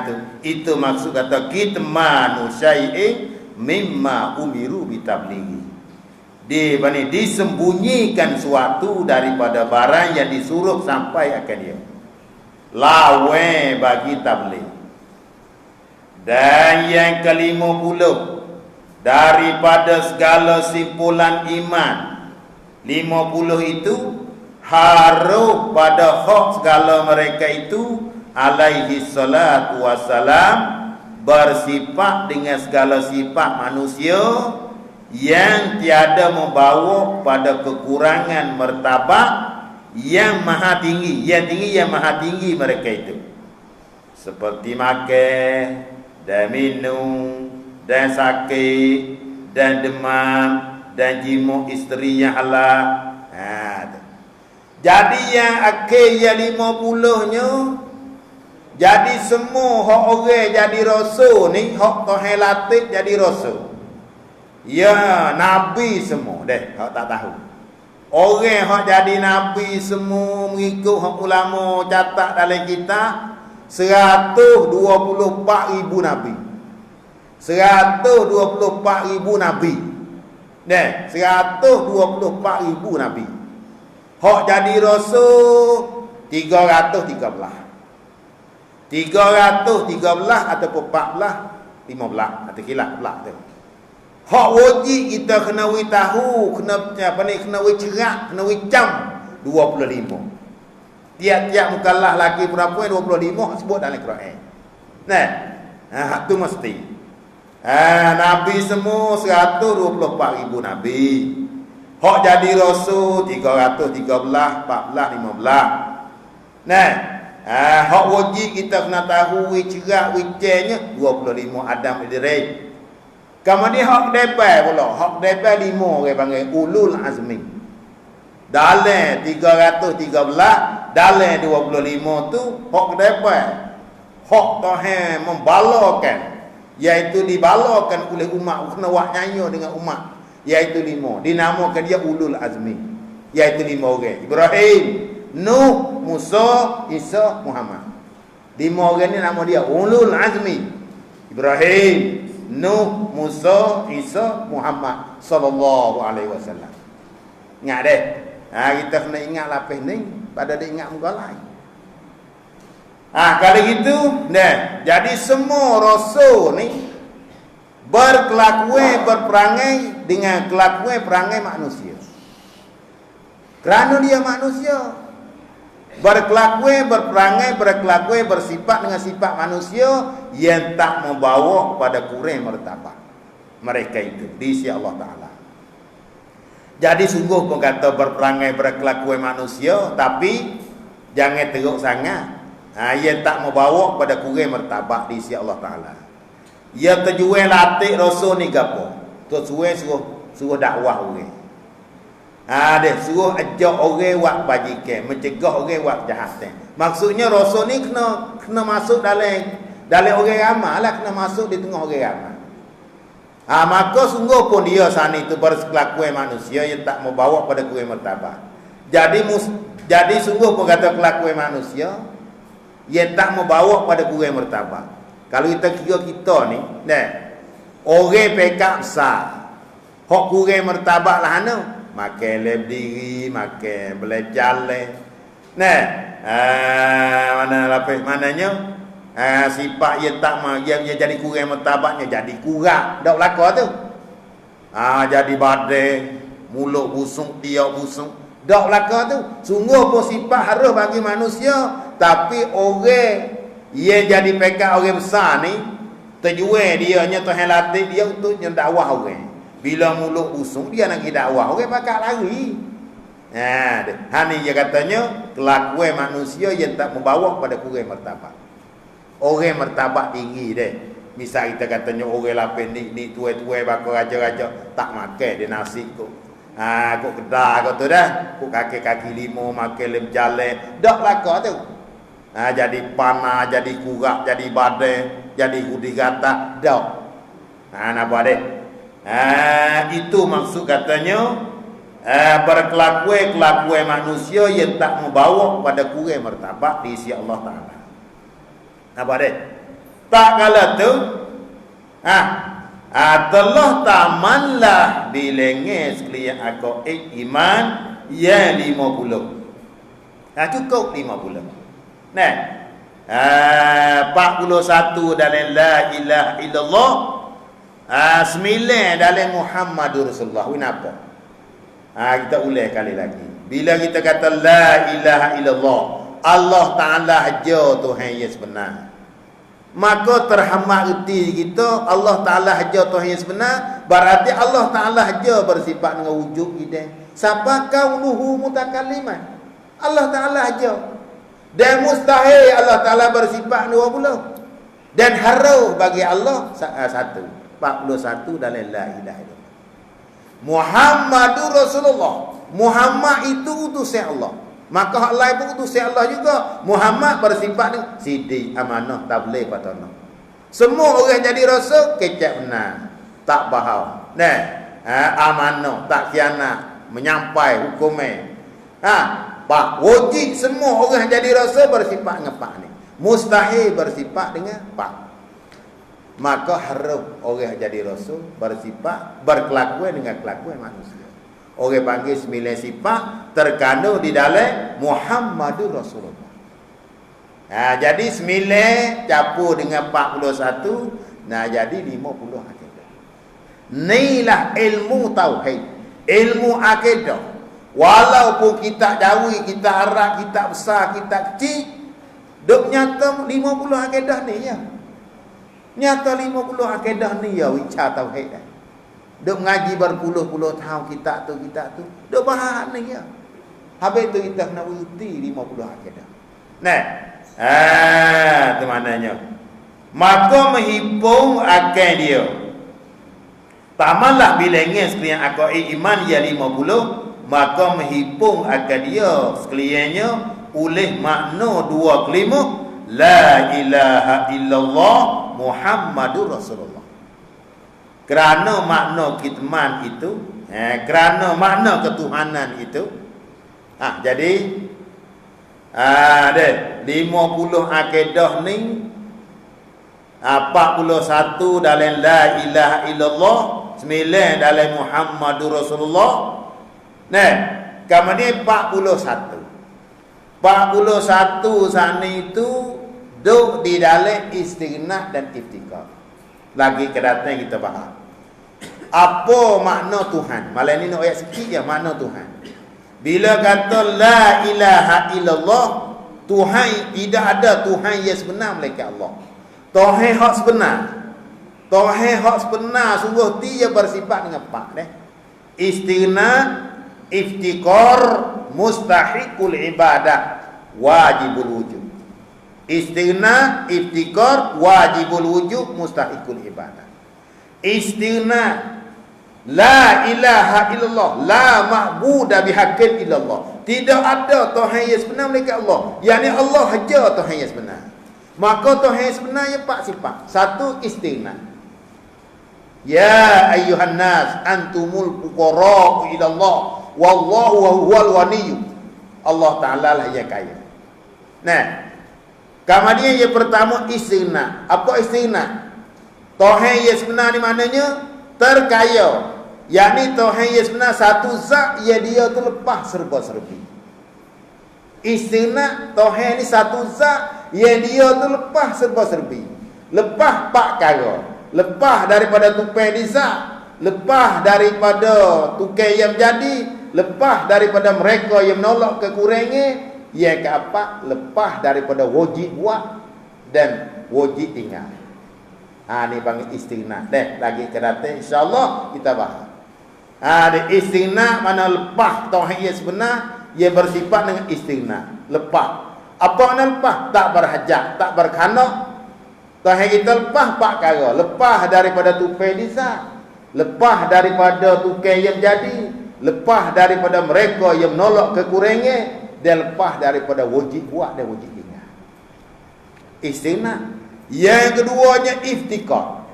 Tu. Itu maksud kata kitmanu syai'in mimma umiru bitablighi. Disembunyikan suatu daripada barang yang disuruh sampai akan dia. Lawe bagi tabligh. Dan yang ke-50 daripada segala simpulan iman, 50 itu harus pada hak segala mereka itu alaihi salatu wassalam bersifat dengan segala sifat manusia yang tiada membawa pada kekurangan martabat yang maha tinggi, yang maha tinggi mereka itu. Seperti makan dan minum dan sakit dan demam dan jimuk isteri yang halal. Jadi yang akhir yang 50-nya, jadi semua hak orang jadi rasul ni, hak Tuhan latih jadi rasul. Ya, nabi semua deh, hak tak tahu. Orang hak jadi nabi semua mengikut hak ulama catat dalam kitab 124,000 nabi. 124,000 nabi. 124,000 nabi. Hak jadi rasul 313. 313 ataupun 14, 15 atau kilap pula tu. Hak wajib kita kena tahu, kena cerak, kena cam 25. Tiap-tiap mukallaf lelaki perempuan 25 sebut dalam Quran. Tu mesti. Nabi semua 124,000 Nabi. Hak jadi Rasul 313, 14, 15. Nah, hak wajib kita kena tahu cerak wicenya 25 Adam Idris. Kemudian hak depan pula, hak depan 5 orang panggil ulul azmi. Dalam 313, dalam 25 tu hak depan. Hak Tuhan membalakan, iaitu dibalakan oleh umat, kena buat nyanyi dengan umat, iaitu 5. Dinamakan dia ulul azmi, iaitu 5 orang. Ibrahim, Nuh, Musa, Isa, Muhammad. 5 orang ni nama dia ulul azmi. Ibrahim, Nuh, Musa, Isa, Muhammad sallallahu alaihi wasallam. Ingat deh. Kita kena ingat lapis ni pada dia ingat muka lain. Kalau gitu, dah. Jadi semua rasul ni berkelakuan berperangai dengan kelakuan perangai manusia. Kerana dia manusia, berkelakuan berkelakuan bersifat dengan sifat manusia yang tak membawa pada kurang martabat mereka itu di sisi Allah Taala. Jadi sungguh pun kata berperangai berkelakuan manusia, tapi jangan teruk sangat. Ia tak membawa pada kurang martabat di sisi Allah Taala. Ia terjual latih rasul ni gapo? Tujuan suruh dakwah orang. Dia suruh ajak orang buat bajikan, mencegah orang buat kejahatan. Maksudnya rasul ni kena masuk dalam orang ramai lah, kena masuk di tengah orang ramai. Maka sungguh pun dia sana itu berkelakuan manusia yang tak membawa pada kurang martabat. Jadi sungguh pun kata kelakuan manusia yang tak membawa pada kurang martabat. Kalau kita kira kita ni, orang pekak besar, hak kurang martabat lah anu, makan lep diri, makan belajar le. Mana lapis mananya? Sifat yang tak yang jadi kurang martabatnya jadi kurang. Dak belaka tu. Jadi badai, mulut busung, tiak busung. Dak belaka tu. Sungguh pun sifat harus bagi manusia, tapi orang yang jadi pekak orang besar ni terjual dia nya Tuhan latih dia untuk dakwah orang. Bila mulut busung dia nak pergi dakwah, orang pakak lari. Ni dia katanya kelakuan manusia yang tak membawa pada kurang martabat. Orang martabat tinggi deh. Misal kita katanya orang lapis ni tuai-tuai bakal raja-raja tak makan dia nasi kok. Kok kedah kau tu dah. Kok kaki-kaki 5 makan lem jalan. Dak belaka tu. Jadi panah, jadi kurak, jadi badai, jadi hudi gata, dak. Napa deh? Itu maksud katanya berkelakuan manusia yang tak membawa pada kurang martabat di sisi Allah Taala. Apa dia? Tak kala tu telah tamanlah bilenges sekalian aku iman yang 50. Cukup 50. 41 dalam la ilaha illallah, 9 dalam Muhammadur Rasulullah. Kenapa? Kita ulang kali lagi. Bila kita kata la ilaha illallah, Allah Ta'ala haja Tuhan yang sebenar, maka terhamak erti kita Allah Ta'ala haja Tuhan yang sebenar, berarti Allah Ta'ala haja bersifat dengan wujud kita. Siapa kaunuhu mutakalliman, Allah Ta'ala haja. Dan mustahil Allah Ta'ala bersifat 20. Dan harau bagi Allah 1. 41 dalam la ilaha illallah. Muhammadur Rasulullah. Muhammad itu utusan Allah. Maka hak lain pun utusan Allah juga. Muhammad bersifat ni sidik, amanah, tabligh, patana. Semua orang jadi rasul kecap benar, tak bahau. Amanah, tak khianat, menyampai hukumnya. Pak wajib semua orang jadi rasul bersifat dengan pak ni. Mustahil bersifat dengan pak. Maka harus orang jadi rasul bersifat berkelakuan dengan kelakuan manusia. Orang panggil 9 sifat terkandung di dalam Muhammadur Rasulullah. Jadi 9 campur dengan 41, jadi 50 akidah. Inilah ilmu tauhid, ilmu akidah. Walaupun kita dawi, kita harap, kita besar, kita kecil, duk nyata 50 akidah ni ya. Nyata 50 akidah ni ya wicar tauhid dah. Duk ngaji berpuluh-puluh tahun kita tu. Duk bahas ni ya. Habis tu kita kena berhenti 50 akidah. Nah. Tu maknanya. Maka menghipung akal dia. Tamalah bilangan sekalian akal iman ya 50, maka menghipung akal dia sekaliannya oleh makna dua kalimah la ilaha illallah Muhammadur Rasulullah. Kerana makna kitman itu, kerana makna ketuhanan itu, jadi ada 50 akidah ni, 41 dalam la ilaha illallah, 9 dalam Muhammadur Rasulullah. Nah, kemudian 41 sana itu duduk di dalam istighna dan iftikar. Lagi kedatang kita bahas. Apa makna Tuhan? Malam ni nak ayat sikit je makna Tuhan. Bila kata la ilaha illallah, Tuhan tidak ada Tuhan yang sebenar melainkan Allah. Tuhan hak sebenar. Tuhan hak sebenar sungguh dia bersifat dengan empat deh. Istighna, iftikar, mustahiqul ibadah, wajibul wujud. Istighna, iftikar, wajibul wujud, mustahiqul ibadah. Istighna, la ilaha illallah, la ma'budu bihaqqin illallah. Tidak ada Tuhan yang sebenar melainkan Allah. Yani Allah saja Tuhan yang sebenar. Maka Tuhan yang sebenar yang empat sifat. Satu, istighna. Ya ayyuhan nas antumul fuqara'u ila Allah wallahu huwal ghaniyyu. Allah Taala lah yang kaya. Nah, kemudian yang pertama istighna. Apa istighna? Tuhan yang sebenar ni maknanya terkaya. Yakni Tuhan yang sebenar satu zat yang dia tu lepas serba-serbi. Istighna Tuhan ni satu zat yang dia tu lepas serba-serbi. Lepas pak perkara. Lepas daripada tupai di zat, lepas daripada tukai yang jadi, lepas daripada mereka yang menolak kekurangan, yang keempat lepas daripada wajib buat dan wajib tinggal. Ni panggil istighna. Lagi kedatang insya-Allah kita bahas. Istighna mana lepas tauhid yang sebenar, ia bersifat dengan istighna. Lepas. Apa makna lepas? Tak berhajat, tak berkhanak. Tuhan kita lepas empat perkara. Lepas daripada tupai lisan, lepas daripada tukai yang jadi, lepas daripada mereka yang menolak kekurangan, dan lepas daripada wajib buat dan wajib tinggal. Istighna. Yang keduanya iftikar.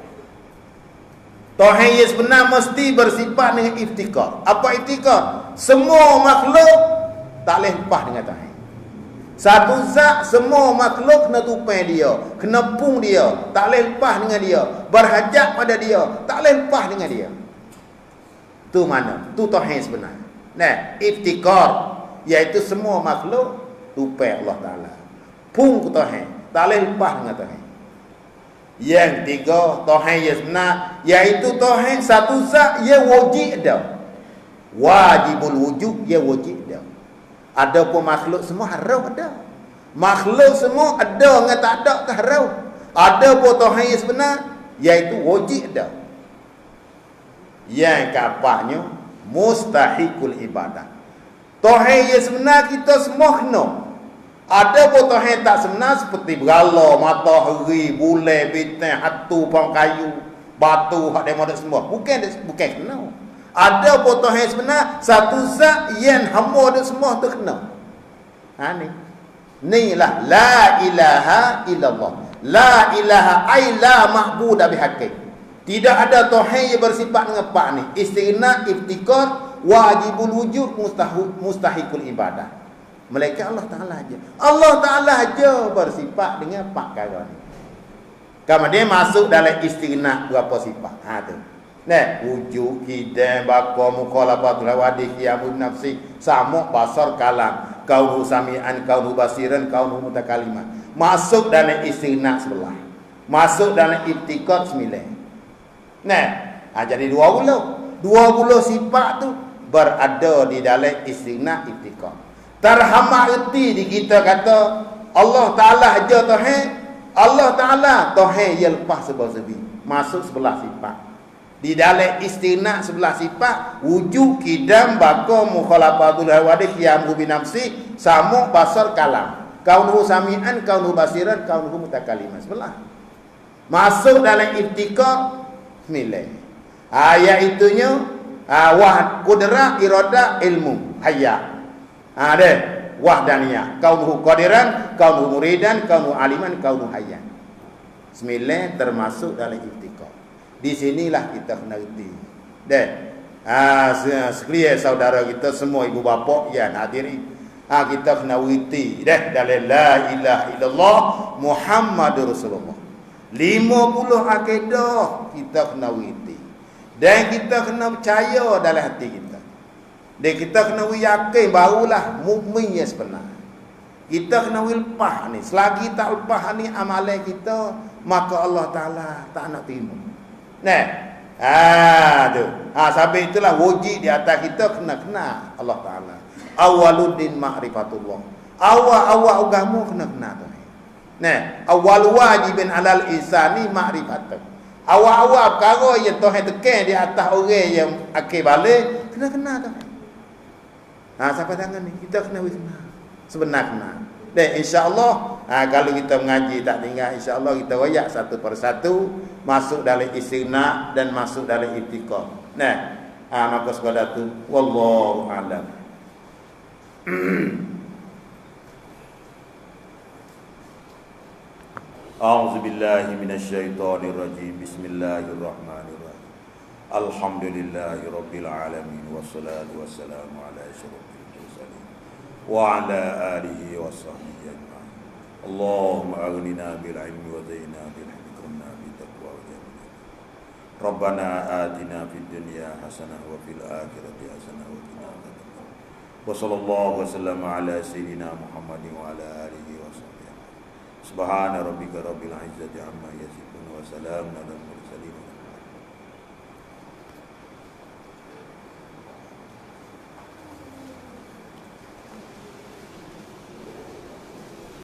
Tuhan yang sebenar mesti bersifat dengan iftikar. Apa iftikar? Semua makhluk tak boleh lepas dengan Tuhan. Satu zat, semua makhluk kena tupai dia, kena pung dia, tak boleh lepas dengan dia, berhajat pada dia, tak boleh lepas dengan dia. Tu mana? Tu Tuhan yang sebenar. Nah, iftikar, iaitu semua makhluk tupai Allah Taala. Pung ke Tuhan, tak boleh lepas dengan Tuhan. Yang tiga, Tuhan yang sebenar, iaitu Tuhan satu zat yang wajib ada. Wajibul wujud, yang wajib ada. Ada pun makhluk semua haram ada. Makhluk semua ada dengan tak ada ke haram. Ada pun Tuhan yang sebenar, iaitu wajib ada. Yang keempatnya mustahiqul ibadah. Tuhan yang sebenar kita semua kena. Ada pun Tuhan tak sebenar seperti berhala, matahari, bulan, bintang, hatu, pang kayu, batu, hak demo dak semua. Bukan kena. Ada pun Tuhan sebenar satu zat yang hamba dak semua tu kena. Ni lah la ilaha illallah. La ilaha ay la ma'budu bihaqqin. Tidak ada Tuhan yang bersifat dengan empat ni. Istighna, iftikar, wajibul wujud, mustahiqul ibadah. Melainkan Allah Taala aja. Allah Taala aja bersifat dengan empat perkara ni. Kemudian masuk dalam istighna berapa sifat? Tu. Wujud, hidayah, baka, mukhalafatul hawadith, qiyamul nafsi, sama, basar, kalam, kaunuhu sami'an, kaunuhu basiran, kaunuhu mutakaliman. Masuk dalam istighna sebelah. Masuk dalam iftikar 9. Jadi 20 sifat tu berada di dalam istighna iftikar. Terhamak erti di kita kata Allah Taala aja Tuhan, Allah Ta'ala Tuhan yang lepas sebelah sebi, masuk sebelah sifat. Di dalam istina sebelah sifat, wujud kidam baka mukhalafatul hawadith qiyam bi nafsi samu pasal kalam. Kaunuhu sami'an, kaunuhu basiran, kaunuhu mutakaliman. Sebelah. Masuk dalam ibtiqa milih. Ayat itunya wah qudrah irada ilmu hayya. Ada wahdaniyah, kaunuhu qadiran, kaunuhu muridan, kaunuhu aliman, kaunuhu hayyan. Sembilan termasuk dalam ibtiqa. Di sinilah kita kena reti. Sekalian saudara kita semua, ibu bapa yang hadiri, kita kena reti dalam la ilaha illallah Muhammadur Rasulullah. 50 akidah kita kena reti. Dan kita kena percaya dalam hati kita. Dan kita kena yakin barulah mukmin yang sebenar. Kita kena lepas ni. Selagi tak lepas ni amalan kita, maka Allah Ta'ala tak nak terima. Nah, tu. Sampai itulah wujud di atas kita kena Allah Ta'ala. Awaluddin ma'rifatullah. Awal agama kena tu. Nah, awal wajibin alal insani ma'rifatullah. Awal perkara yang Tuhan tekan di atas orang yang akhir balik, kena tu. Sampai tangan ni kita kena sebenar kena. Dan insya-Allah kalau kita mengaji tak tinggal, insya-Allah kita royak satu persatu masuk dalam istigna dan masuk dalam ibtiqa. Maka sekadar tu wallahu a'lam. A'udzu billahi minasyaitonir rajim. Bismillahirrahmanirrahim. Alhamdulillahirabbil alamin wassalatu wassalamu ala asyrofil mursalin wa ala alihi washabbihi ajma'in. Allahumma aghnina bil ilmi wa zayyinna bil hikmati wa taqwa wa jamil. Rabbana atina fid dunya hasanah wa fil akhirati hasanah wa qina adzabannar. Wa sallallahu wasallama ala sayyidina Muhammadin wa ala alihi washabbihi. Subhana rabbika rabbil izzati amma yasifun wa salamun alal mursalin.